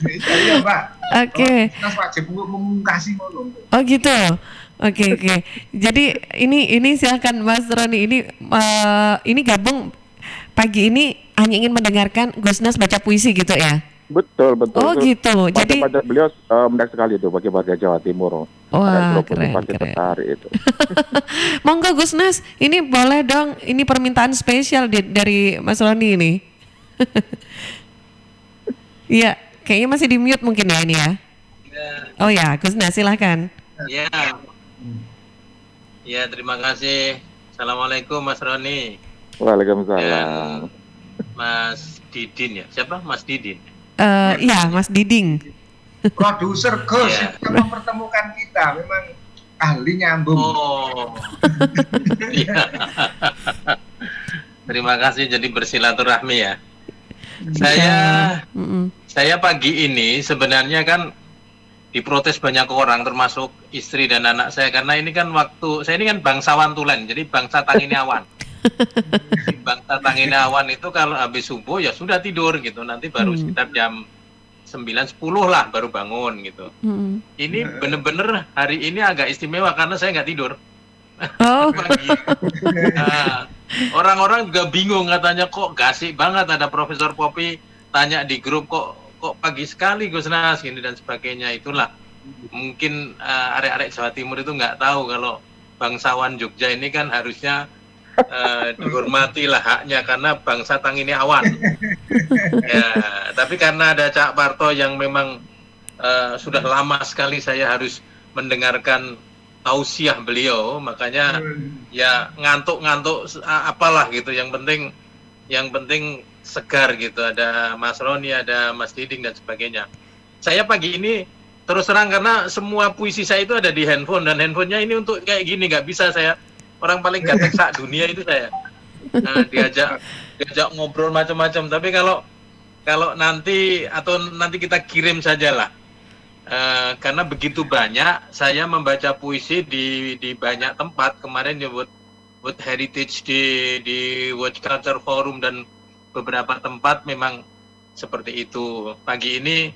Iya Mbak. Oke. Nas wajib mengungkasi ngono. Oh gitu. Oke. Jadi ini silakan Mas Roni, ini gabung pagi ini hanya ingin mendengarkan Gusnas baca puisi gitu ya. Betul. Oh gitu. Jadi beliau menarik sekali itu bagi warga Jawa Timur. Wah, keren. Tertarik itu. Monggo Gusnas, ini boleh dong, ini permintaan spesial dari Mas Roni ini. Iya, kayaknya masih di mute mungkin ya ini ya. Oh ya, Gusnas silahkan. Ya, terima kasih. Assalamualaikum Mas Roni. Waalaikumsalam. Mas Didin ya? Siapa? Mas Didin? Iya, Mas Diding. Produser Gus yang mempertemukan kita, memang ahli nyambung. Oh. Iya. Terima kasih, jadi bersilaturahmi ya. Saya pagi ini sebenarnya kan diprotes banyak orang, termasuk istri dan anak saya, karena ini kan saya ini kan bangsawan tulen, jadi bangsa Tanginawan. Bangsa Tanginawan itu kalau habis subuh ya sudah tidur gitu, nanti baru sekitar jam 9-10 lah baru bangun gitu. Ini bener-bener hari ini agak istimewa karena saya nggak tidur. Pagi. Orang-orang juga bingung, katanya kok gasik banget, ada Profesor Popi tanya di grup kok pagi sekali Gusnas gini dan sebagainya. Itulah mungkin arek-arek Jawa Timur itu nggak tahu kalau bangsawan Jogja ini kan harusnya dihormati lah haknya karena bangsa Tanginawan. Ya, tapi karena ada Cak Parto yang memang sudah lama sekali saya harus mendengarkan tausiah beliau, makanya ya ngantuk-ngantuk apalah gitu. Yang penting segar gitu. Ada Mas Roni, ada Mas Diding dan sebagainya. saya pagi ini terus terang karena semua puisi saya itu ada di handphone, dan handphonenya ini untuk kayak gini, nggak bisa saya, orang paling ganteng sak dunia itu saya. Nah, diajak ngobrol macam-macam. Tapi kalau nanti kita kirim sajalah. Karena begitu banyak saya membaca puisi di banyak tempat. Kemarin ya World Heritage di World Culture Forum dan beberapa tempat memang seperti itu. Pagi ini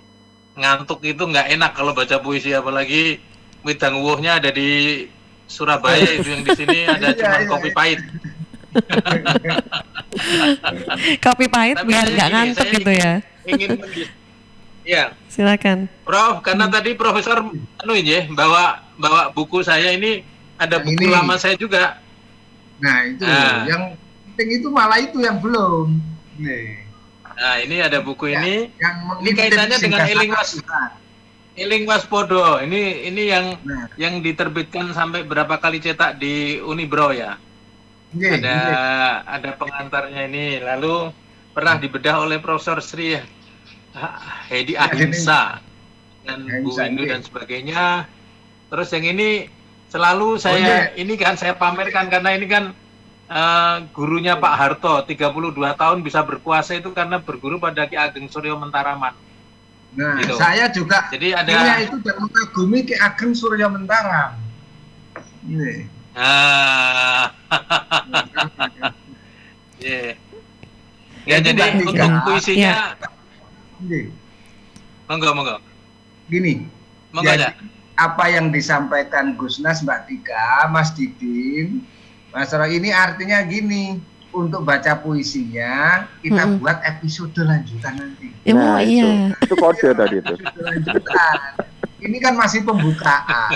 ngantuk itu nggak enak kalau baca puisi, apalagi Widang Wuhnya ada di Surabaya itu, yang di sini ada cuma kopi pahit. Kopi pahit biar nggak ngantuk gitu ya. Ya. Silakan. Prof, karena tadi Profesor bawa buku saya ini, ada buku lama saya juga. Nah itu yang penting itu malah itu yang belum. Nih. Nah ini ada buku ini kaitannya dengan Eling Waspodo. Ini yang diterbitkan sampai berapa kali cetak di Unibro ya. Ada pengantarnya ini, lalu pernah dibedah oleh Profesor Sri Hedi Ahimsa dan Bu Windu dan sebagainya. Terus yang ini selalu saya pamerkan karena ini kan gurunya Pak Harto, 32 tahun bisa berkuasa itu karena berguru pada Ki Ageng Suryo Mentaraman. Nah, gitu. Saya juga jadi ada itu dan mengagumi Ki Ageng Suryo Mentaram. Ini. Ya, jadi untuk puisinya monggo. Gini. Monggo aja. Apa yang disampaikan Gusnas, Mbak Tika, Mas Didin, Mas Roy, ini artinya gini, untuk baca puisinya kita buat episode lanjutan nanti. Nah, itu kode tadi itu. Lanjutan. Ini kan masih pembukaan,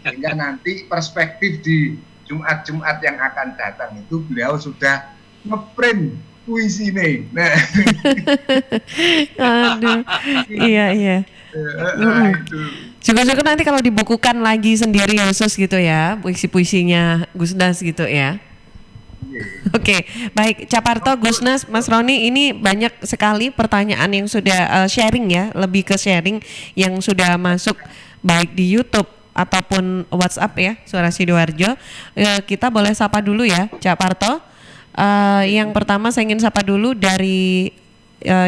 sehingga nanti perspektif di Jumat-Jumat yang akan datang itu beliau sudah ngeprint puisi nih. Nah. Aduh, iya. Juga nanti kalau dibukukan lagi sendiri khusus gitu ya, puisi-puisinya Gusnas gitu ya. Oke, baik Caparto, Gusnas, Mas Roni, ini banyak sekali pertanyaan yang sudah sharing ya, lebih ke sharing yang sudah masuk baik di YouTube ataupun WhatsApp ya, Suara Sidoarjo. Kita boleh sapa dulu ya, Caparto. Yang pertama saya ingin sapa dulu dari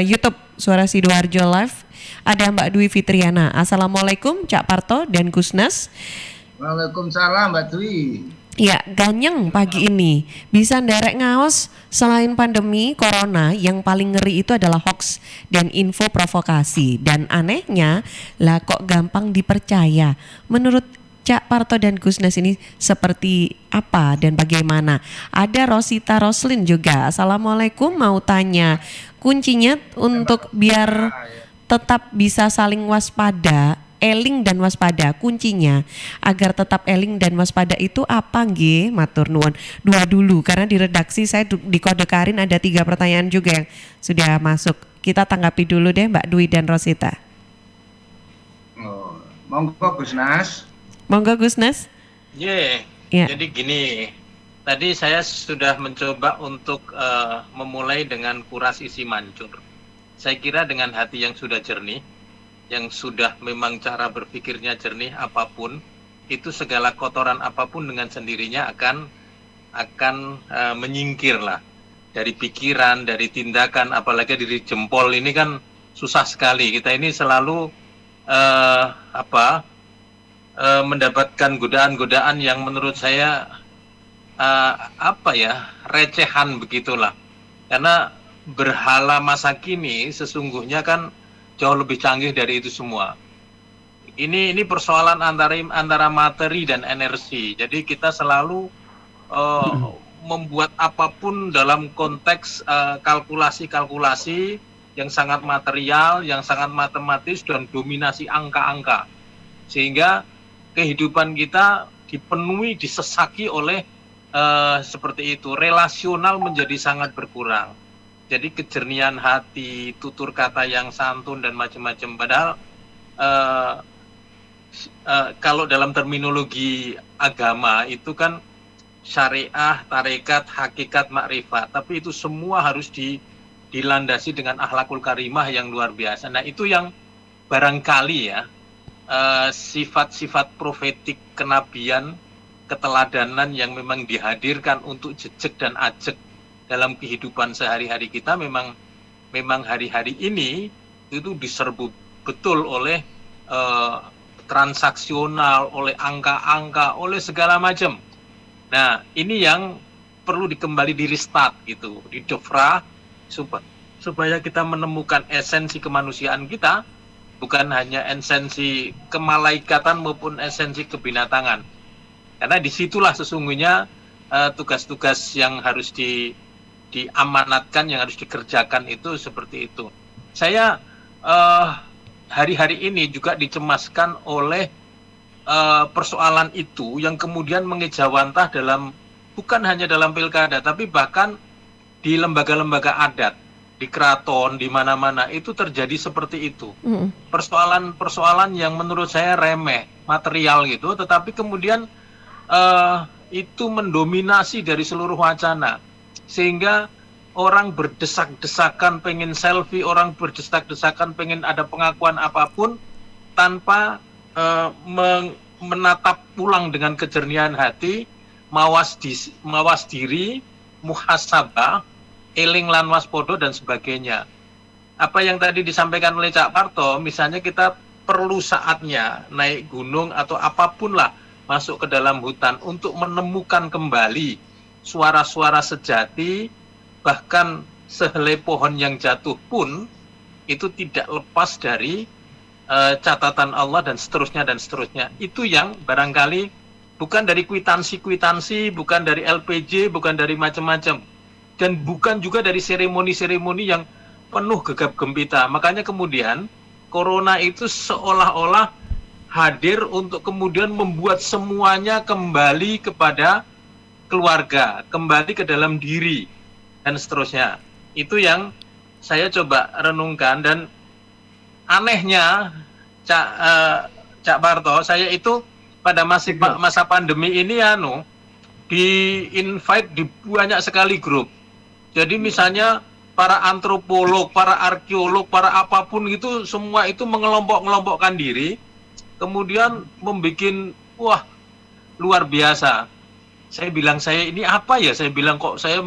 YouTube Suara Sidoarjo Live. Ada Mbak Dwi Fitriana. Assalamualaikum Cak Parto dan Gusnas. Waalaikumsalam Mbak Dwi. Ya, ganyeng pagi ini. Bisa nderek ngaos, selain pandemi corona yang paling ngeri itu adalah hoax dan info provokasi. Dan anehnya lah kok gampang dipercaya. Menurut Cak Parto dan Gusnas ini seperti apa dan bagaimana? Ada Rosita Roslin juga. Assalamualaikum, mau tanya kuncinya untuk biar tetap bisa saling waspada, eling dan waspada, kuncinya agar tetap eling dan waspada itu apa nggih? Matur nuwun. Dua dulu karena di redaksi saya dikodekarin ada 3 pertanyaan juga yang sudah masuk. Kita tanggapi dulu deh Mbak Dwi dan Rosita. Monggo Gusnas. Monggo Gusnas. Jadi gini, tadi saya sudah mencoba untuk memulai dengan kuras isi mancur. Saya kira dengan hati yang sudah jernih, yang sudah memang cara berpikirnya jernih apapun, itu segala kotoran apapun dengan sendirinya akan menyingkir lah dari pikiran, dari tindakan, apalagi dari jempol ini kan susah sekali. Kita ini selalu mendapatkan godaan-godaan yang menurut saya recehan begitulah. Karena berhala masa kini sesungguhnya kan jauh lebih canggih dari itu semua. Ini persoalan antara materi dan energi. Jadi kita selalu membuat apapun dalam konteks kalkulasi-kalkulasi yang sangat material, yang sangat matematis dan dominasi angka-angka. Sehingga kehidupan kita dipenuhi, disesaki oleh seperti itu. Relasional menjadi sangat berkurang. Jadi kejernihan hati, tutur kata yang santun dan macam-macam. Padahal kalau dalam terminologi agama itu kan syariah, tarekat, hakikat, makrifat. Tapi itu semua harus dilandasi dengan akhlakul karimah yang luar biasa. Nah, itu yang barangkali ya sifat-sifat profetik kenabian, keteladanan yang memang dihadirkan untuk jejak dan ajak dalam kehidupan sehari-hari kita memang hari-hari ini itu diserbu betul oleh transaksional, oleh angka-angka, oleh segala macam. Nah, ini yang perlu kembali di restart gitu, didofra supaya kita menemukan esensi kemanusiaan kita, bukan hanya esensi kemalaikatan maupun esensi kebinatangan. Karena disitulah sesungguhnya tugas-tugas yang harus diamanatkan, yang harus dikerjakan itu seperti itu. Saya hari-hari ini juga dicemaskan oleh persoalan itu yang kemudian mengejawantah bukan hanya dalam pilkada, tapi bahkan di lembaga-lembaga adat, di keraton, di mana-mana itu terjadi seperti itu. Persoalan-persoalan yang menurut saya remeh, material gitu, tetapi kemudian itu mendominasi dari seluruh wacana, sehingga orang berdesak-desakan pengen selfie, orang berdesak-desakan pengen ada pengakuan apapun tanpa menatap pulang dengan kejernihan hati, mawas diri, muhasabah, eling lan waspodo dan sebagainya. Apa yang tadi disampaikan oleh Cak Parto, misalnya kita perlu saatnya naik gunung atau apapun lah, masuk ke dalam hutan untuk menemukan kembali suara-suara sejati, bahkan sehelai pohon yang jatuh pun itu tidak lepas dari catatan Allah dan seterusnya dan seterusnya. Itu yang barangkali bukan dari kwitansi-kwitansi, bukan dari LPJ, bukan dari macam-macam, dan bukan juga dari seremoni-seremoni yang penuh gegap gempita. Makanya kemudian corona itu seolah-olah hadir untuk kemudian membuat semuanya kembali kepada keluarga, kembali ke dalam diri, dan seterusnya. Itu yang saya coba renungkan, dan anehnya Cak Parto, saya itu pada masa pandemi ini di-invite di banyak sekali grup. Jadi misalnya para antropolog, para arkeolog, para apapun itu semua itu mengelompok-ngelompokkan diri, kemudian membuat luar biasa. Saya bilang, saya ini apa ya? Saya bilang, kok saya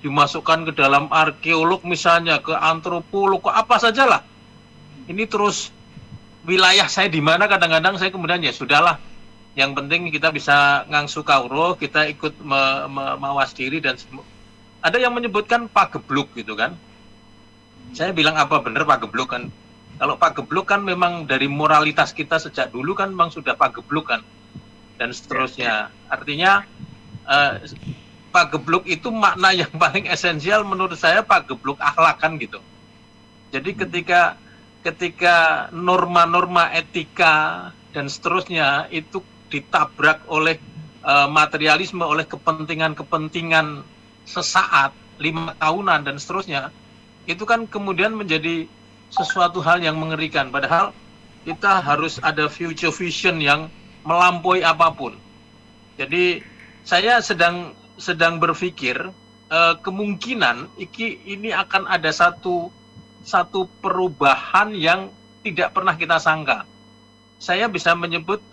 dimasukkan ke dalam arkeolog misalnya, ke antropolog, kok apa sajalah. Ini terus wilayah saya di mana, kadang-kadang saya kemudian ya sudahlah. Yang penting kita bisa ngangsu kauro, kita ikut mawas diri dan ada yang menyebutkan pagebluk gitu kan. Saya bilang apa benar pagebluk kan? Kalau pagebluk kan memang dari moralitas kita sejak dulu kan memang sudah pagebluk kan, dan seterusnya. Artinya pagebluk itu makna yang paling esensial menurut saya, pagebluk akhlak kan gitu. Jadi ketika norma-norma etika dan seterusnya itu ditabrak oleh materialisme, oleh kepentingan-kepentingan sesaat, 5 tahunan dan seterusnya, itu kan kemudian menjadi sesuatu hal yang mengerikan. Padahal kita harus ada future vision yang melampaui apapun. Jadi saya sedang berpikir kemungkinan ini akan ada satu perubahan yang tidak pernah kita sangka. Saya bisa menyebut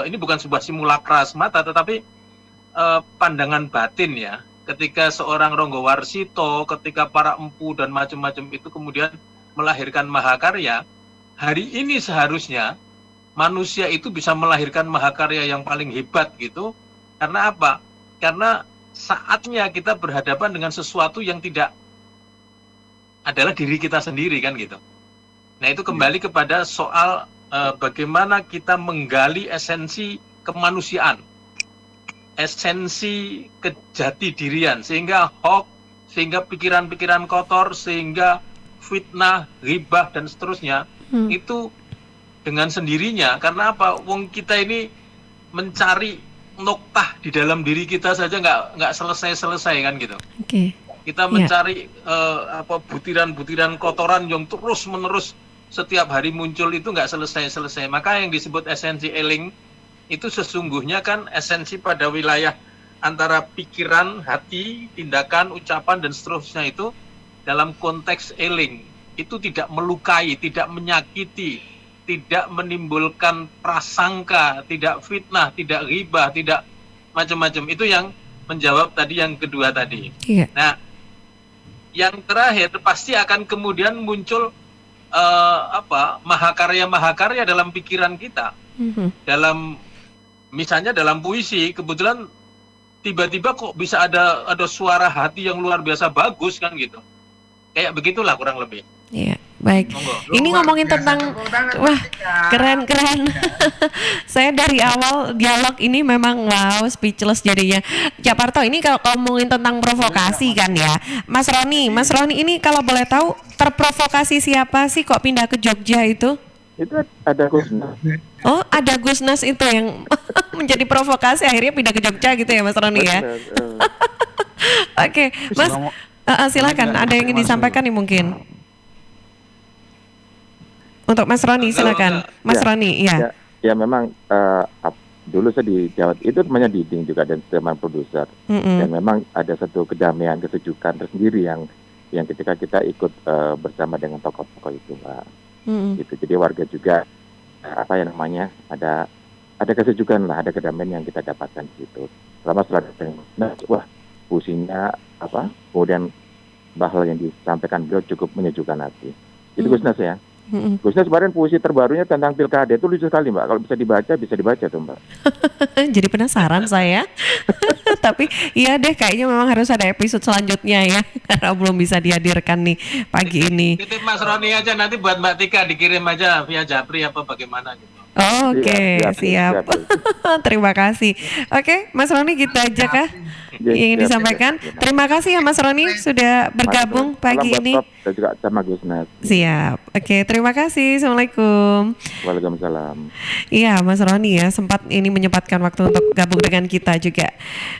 ini bukan sebuah simulakra semata, tetapi pandangan batin ya. Ketika seorang Ronggo Warsito, ketika para empu dan macam-macam itu kemudian melahirkan mahakarya, hari ini seharusnya manusia itu bisa melahirkan mahakarya yang paling hebat gitu. Karena apa? Karena saatnya kita berhadapan dengan sesuatu yang tidak adalah diri kita sendiri kan gitu. Nah itu kembali kepada soal bagaimana kita menggali esensi kemanusiaan, esensi kejati dirian, sehingga hoax, sehingga pikiran-pikiran kotor, sehingga fitnah, ghibah dan seterusnya itu dengan sendirinya. Karena apa? Wong kita ini mencari noktah di dalam diri kita saja nggak selesai kan gitu. Kita mencari butiran-butiran kotoran yang terus-menerus setiap hari muncul, itu nggak selesai-selesai. Maka yang disebut esensi eling itu sesungguhnya kan esensi pada wilayah antara pikiran, hati, tindakan, ucapan dan seterusnya itu dalam konteks eling itu tidak melukai, tidak menyakiti, tidak menimbulkan prasangka, tidak fitnah, tidak ghibah, tidak macam-macam. Itu yang menjawab tadi yang kedua tadi. Iya. Nah, yang terakhir pasti akan kemudian muncul mahakarya dalam pikiran kita. Dalam misalnya dalam puisi, kebetulan tiba-tiba kok bisa ada suara hati yang luar biasa bagus kan gitu. Kayak begitulah kurang lebih. Iya, baik. Ini ngomongin tentang, wah, keren. Saya dari awal dialog ini memang wow, speechless jadinya. Cak Parto, ini kalau ngomongin tentang provokasi kan ya, Mas Roni ini kalau boleh tahu terprovokasi siapa sih kok pindah ke Jogja itu? Itu ada Gusnas. Oh, ada Gusnas itu yang menjadi provokasi akhirnya pindah ke Jogja gitu ya, Mas Roni ya? Oke, Mas, silakan. Ada yang ingin disampaikan nih mungkin? Untuk Mas Roni, silakan. Mas Roni, ya. Ya, memang dulu saya di Jawa itu namanya Diding juga dan teman produser. Dan memang ada satu kedamaian, kesejukan tersendiri yang ketika kita ikut bersama dengan tokoh-tokoh itu, Pak. Gitu. Jadi warga juga ada kesejukan lah, ada kedamaian yang kita dapatkan di situ. Setelah wah, puisinya kemudian bahwa yang disampaikan beliau cukup menyejukkan hati. Itu Gusnas ya. Gusnas kemarin puisi terbarunya tentang pilkada itu lucu sekali, Mbak. Kalau bisa dibaca tuh, Mbak. Jadi penasaran saya. Tapi iya deh, kayaknya memang harus ada episode selanjutnya ya, karena belum bisa dihadirkan nih pagi ini. Titip Mas Roni aja, nanti buat Mbak Tika dikirim aja via Japri apa bagaimana gitu. Oke, siap. Terima kasih. Oke, Mas Roni gitu aja kah yang disampaikan? Terima kasih ya Mas Roni sudah bergabung pagi ini. Dan juga sama Gusnas. Siap. Oke, terima kasih. Assalamualaikum. Waalaikumsalam. Iya, Mas Roni ya sempat ini menyempatkan waktu untuk gabung dengan kita juga.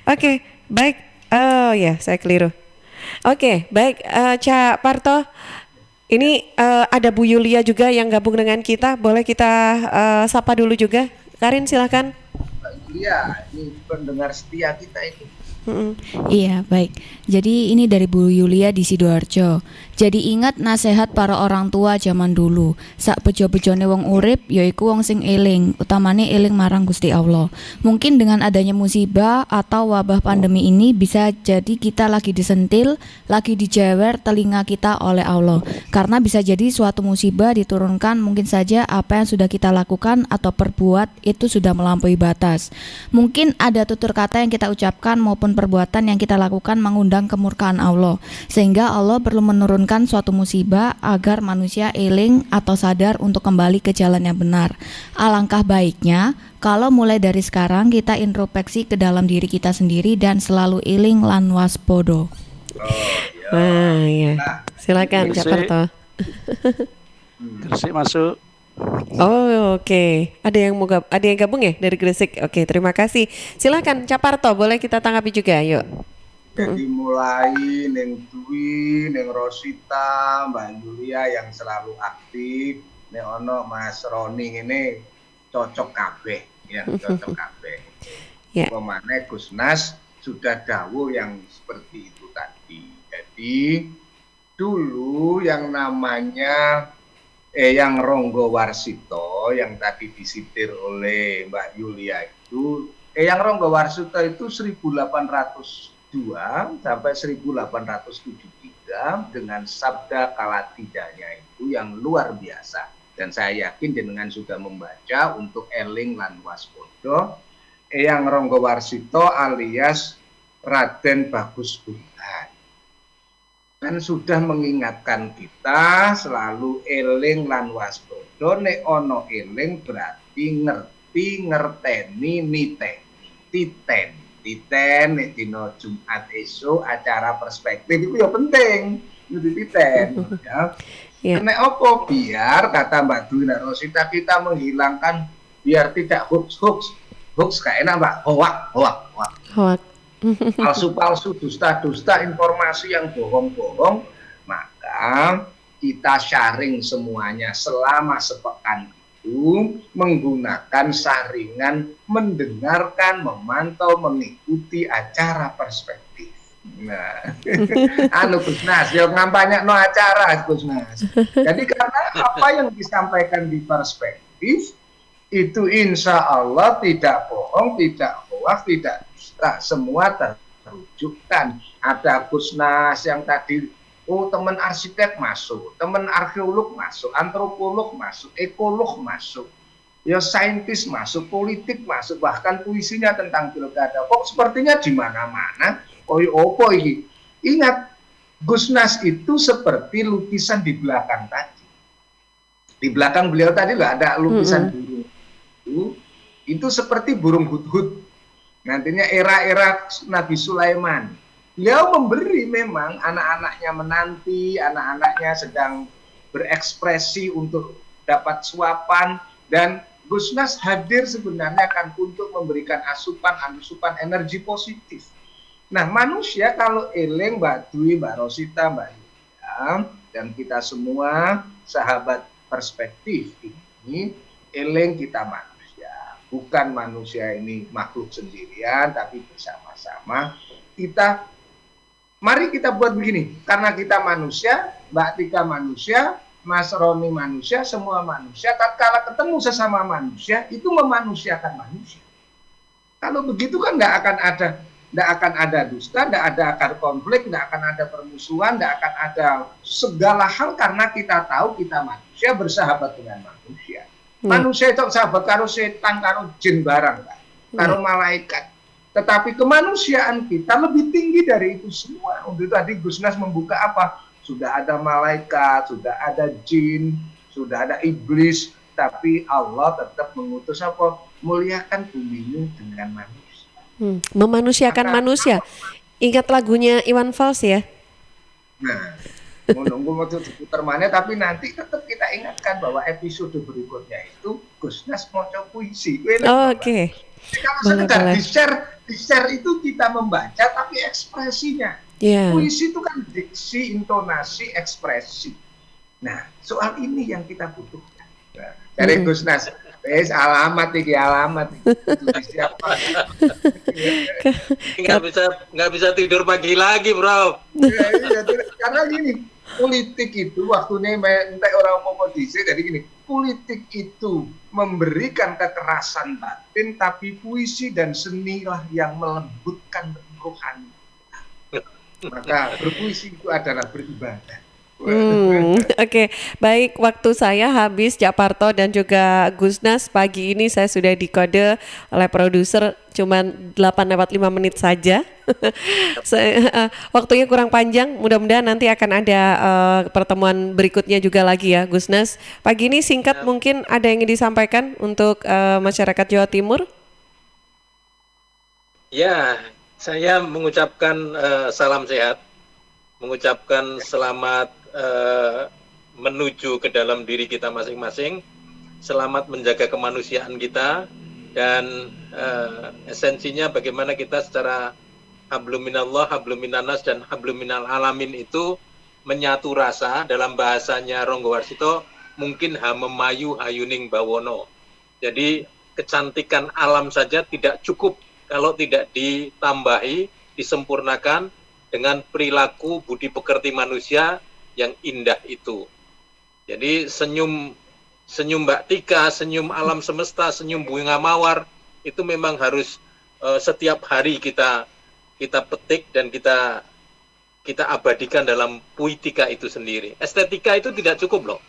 Oke, baik. Oh ya, saya keliru. Oke, baik. Cak Parto. Ini ada Bu Yulia juga yang gabung dengan kita. Boleh kita sapa dulu juga. Karin silakan. Mbak Yulia, ini pendengar setia kita itu. Iya, baik. Jadi ini dari Bu Yulia di Sidoarjo. Jadi ingat nasihat para orang tua zaman dulu. Sak bejo-bejone wong urip yaiku wong sing eling, utamane eling marang Gusti Allah. Mungkin dengan adanya musibah atau wabah pandemi ini bisa jadi kita lagi disentil, lagi dijewer telinga kita oleh Allah. Karena bisa jadi suatu musibah diturunkan, mungkin saja apa yang sudah kita lakukan atau perbuat itu sudah melampaui batas. Mungkin ada tutur kata yang kita ucapkan maupun perbuatan yang kita lakukan mengundang kemurkaan Allah, sehingga Allah perlu menurunkan suatu musibah agar manusia eling atau sadar untuk kembali ke jalan yang benar. Alangkah baiknya kalau mulai dari sekarang kita introspeksi ke dalam diri kita sendiri dan selalu eling lan waspodo. Iya. Silakan Cak Parto. Gresik masuk. Oh, oke. Ada yang gabung ya dari Gresik. Oke, terima kasih. Silakan Cak Parto, boleh kita tanggapi juga, yuk. Jadi mulai Neng Dwi, Neng Rosita, Mbak Yulia yang selalu aktif, Neng Ono, Mas Roni ini cocok kabeh, ya cocok kabeh. Pemane Gusnas sudah dawuh yang seperti itu tadi. Jadi dulu yang namanya Eyang Ronggo Warsito yang tadi disitir oleh Mbak Yulia itu, Eyang Ronggo Warsito itu 1802 sampai 1873 dengan sabda kalatidanya itu yang luar biasa. Dan saya yakin jenengan sudah membaca untuk eling lan waspodo. Eyang Ronggo Warsito alias Raden Bagus Burhan kan sudah mengingatkan kita selalu eling lan waspodo. Nek ono eling berarti ngerti, ngerteni, niteni, titen nek dino Jumat esok acara perspektif itu ya penting, itu titen ya. Nek opo biar kata Mbak Dwi dan Rosita kita menghilangkan biar tidak hoax kayak enak Mbak, hoak. Palsu-palsu, dusta-dusta, informasi yang bohong-bohong, maka kita sharing semuanya selama sepekan itu menggunakan saringan mendengarkan, memantau, mengikuti acara perspektif. Nah, Gusnas, yo ngampanye no acara Gusnas. Jadi karena apa yang disampaikan di perspektif itu insya Allah tidak bohong, tidak hoax, tidak dusta, semua terwujudkan. Ada Gusnas yang tadi, teman arsitek masuk, teman arkeolog masuk, antropolog masuk, ekolog masuk, ya saintis masuk, politik masuk, bahkan puisinya tentang pilkada. Kok sepertinya di mana-mana. Opo ini. Ingat, Gusnas itu seperti lukisan di belakang tadi. Di belakang beliau tadi loh ada lukisan burung. Itu seperti burung hudhud. Nantinya era-era Nabi Sulaiman. Beliau memberi memang anak-anaknya menanti, anak-anaknya sedang berekspresi untuk dapat suapan, dan Gusnas hadir sebenarnya kan untuk memberikan asupan energi positif. Nah, manusia kalau eling Mbak Dwi, Mbak Rosita, Mbak Yulia, dan kita semua sahabat perspektif ini, eling kita manusia. Bukan manusia ini makhluk sendirian, tapi bersama-sama. Mari kita buat begini, karena kita manusia, Mbak Tika manusia, Mas Roni manusia, semua manusia, tatkala ketemu sesama manusia, itu memanusiakan manusia. Kalau begitu kan nggak akan ada dusta, tidak ada akar konflik, tidak akan ada permusuhan, tidak akan ada segala hal karena kita tahu kita manusia bersahabat dengan manusia. Manusia itu sahabat karo setan, karo jin barang, karo malaikat. Tetapi kemanusiaan kita lebih tinggi dari itu semua. Untuk tadi Gusnas membuka apa? Sudah ada malaikat, sudah ada jin, sudah ada iblis, tapi Allah tetap mengutus apa? Muliakan bumi ini dengan manusia. Memanusiakan manusia. Ingat lagunya Iwan Fals ya? Nah, menunggu waktu diputar mana, tapi nanti tetap kita ingatkan bahwa episode berikutnya itu Gusnas maca puisi. Oke. Kalau sekedar di-share itu kita membaca, tapi ekspresinya. Puisi itu kan diksi, intonasi, ekspresi. Nah, soal ini yang kita butuhkan. Nah, dari Gusnas. Alamat. Nggak bisa tidur pagi lagi, bro. Karena gini, politik itu waktunya entek orang oposisi. Jadi gini, politik itu memberikan kekerasan batin, tapi puisi dan senilah yang melembutkan rohani. Maka berpuisi itu adalah beribadah. Oke, baik, waktu saya habis. Japarto dan juga Gusnas, pagi ini saya sudah dikode oleh produser cuman 8:05 saja. Waktunya kurang panjang, mudah-mudahan nanti akan ada pertemuan berikutnya juga lagi ya Gusnas. Pagi ini singkat mungkin ada yang ingin disampaikan untuk masyarakat Jawa Timur? Ya, saya mengucapkan salam sehat, mengucapkan selamat menuju ke dalam diri kita masing-masing, selamat menjaga kemanusiaan kita, dan esensinya bagaimana kita secara hablum minallah, hablum minannas, dan hablum minal alamin itu menyatu rasa. Dalam bahasanya Ronggo Warsito, mungkin hamemayu hayuning bawono. Jadi kecantikan alam saja tidak cukup kalau tidak ditambahi, disempurnakan dengan perilaku budi pekerti manusia yang indah itu. Jadi senyum Mbak Tika, senyum alam semesta, senyum bunga mawar itu memang harus setiap hari kita petik dan kita abadikan dalam puitika itu sendiri. Estetika itu tidak cukup loh.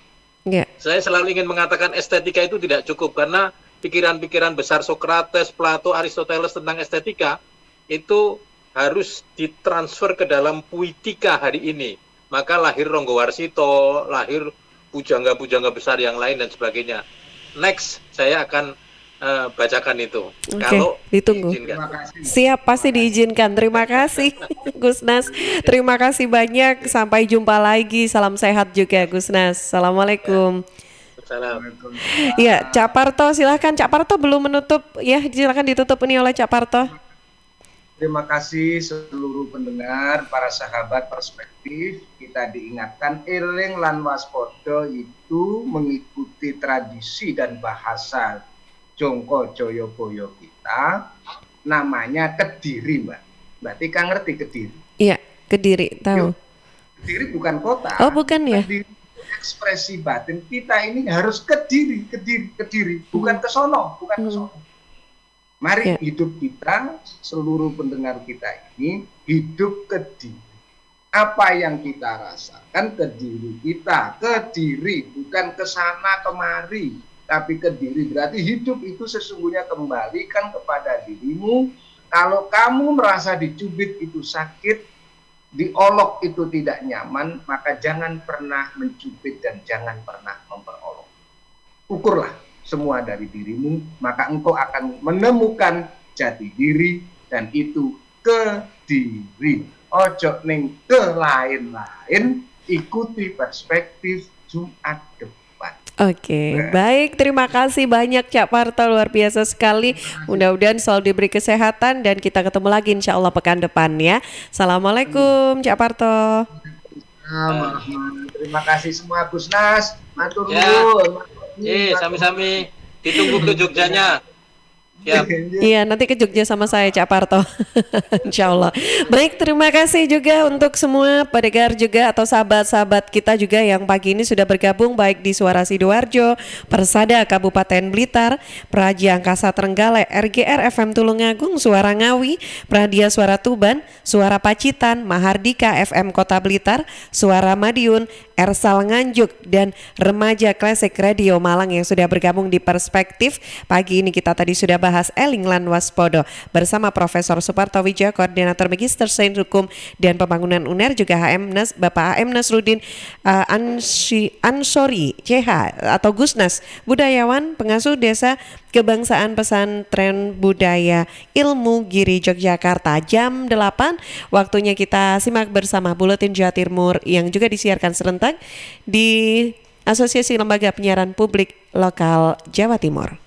Saya selalu ingin mengatakan estetika itu tidak cukup, karena pikiran-pikiran besar Socrates, Plato, Aristoteles tentang estetika itu harus ditransfer ke dalam puitika hari ini. Maka lahir Ronggo Warsito, lahir pujangga-pujangga besar yang lain dan sebagainya. Next, saya akan bacakan itu. Kalau ditunggu. Siap, pasti diizinkan. Terima kasih Gusnas. Terima kasih banyak. Sampai jumpa lagi. Salam sehat juga Gusnas. Assalamualaikum. Assalamualaikum. Ya, Cak Parto, silahkan. Cak Parto belum menutup ya, silakan ditutup ini oleh Cak Parto. Terima kasih seluruh pendengar, para sahabat perspektif. Kita diingatkan eling lan waspodo itu mengikuti tradisi dan bahasa Jongko Joyoboyo kita, namanya Kediri, Mbak. Mbak Tika ngerti Kediri? Iya, Kediri tahu. Kediri bukan kota. Oh, bukan ya? Kediri, ekspresi batin kita ini harus Kediri, bukan ke sono, bukan ke sono. Mari hidup kita, seluruh pendengar kita ini hidup Kediri. Apa yang kita rasakan ke diri kita, Kediri, bukan ke sana kemari, tapi Kediri. Berarti hidup itu sesungguhnya kembalikan kepada dirimu. Kalau kamu merasa dicubit itu sakit, diolok itu tidak nyaman, maka jangan pernah mencubit dan jangan pernah memperolok. Ukurlah semua dari dirimu, maka engkau akan menemukan jati diri, dan itu Kediri. Ojo ning ke lain-lain, ikuti perspektif Jumat depan. Oke, baik, terima kasih banyak Cak Parto, luar biasa sekali. Mudah-mudahan selalu diberi kesehatan dan kita ketemu lagi insya Allah pekan depan ya. Assalamualaikum Cak Parto. Terima kasih semua Gus Nas, matur nuwun. Sami-sami, ditunggu ke Jogjanya. Iya, nanti ke Jogja sama saya Cak Parto. Insya Allah. Baik, terima kasih juga untuk semua pendengar juga atau sahabat-sahabat kita juga yang pagi ini sudah bergabung baik di Suara Sidoarjo, Persada Kabupaten Blitar, Praja Angkasa Trenggalek, RGR FM Tulungagung, Suara Ngawi, Pradia Suara Tuban, Suara Pacitan, Mahardika FM Kota Blitar, Suara Madiun, Ersal Nganjuk, dan Remaja Klasik Radio Malang yang sudah bergabung di Perspektif. Pagi ini kita tadi sudah bahas Eling lan Waspodo bersama Profesor Suparto Wijaya, Koordinator Magister Sains Hukum dan Pembangunan UNER, juga Bapak HM Nasruddin Ansori CH atau Gusnas, budayawan, pengasuh Desa Kebangsaan Pesantren Budaya Ilmu Giri Yogyakarta. Jam 8 waktunya kita simak bersama Buletin Jawa Timur yang juga disiarkan serentak di Asosiasi Lembaga Penyiaran Publik Lokal Jawa Timur.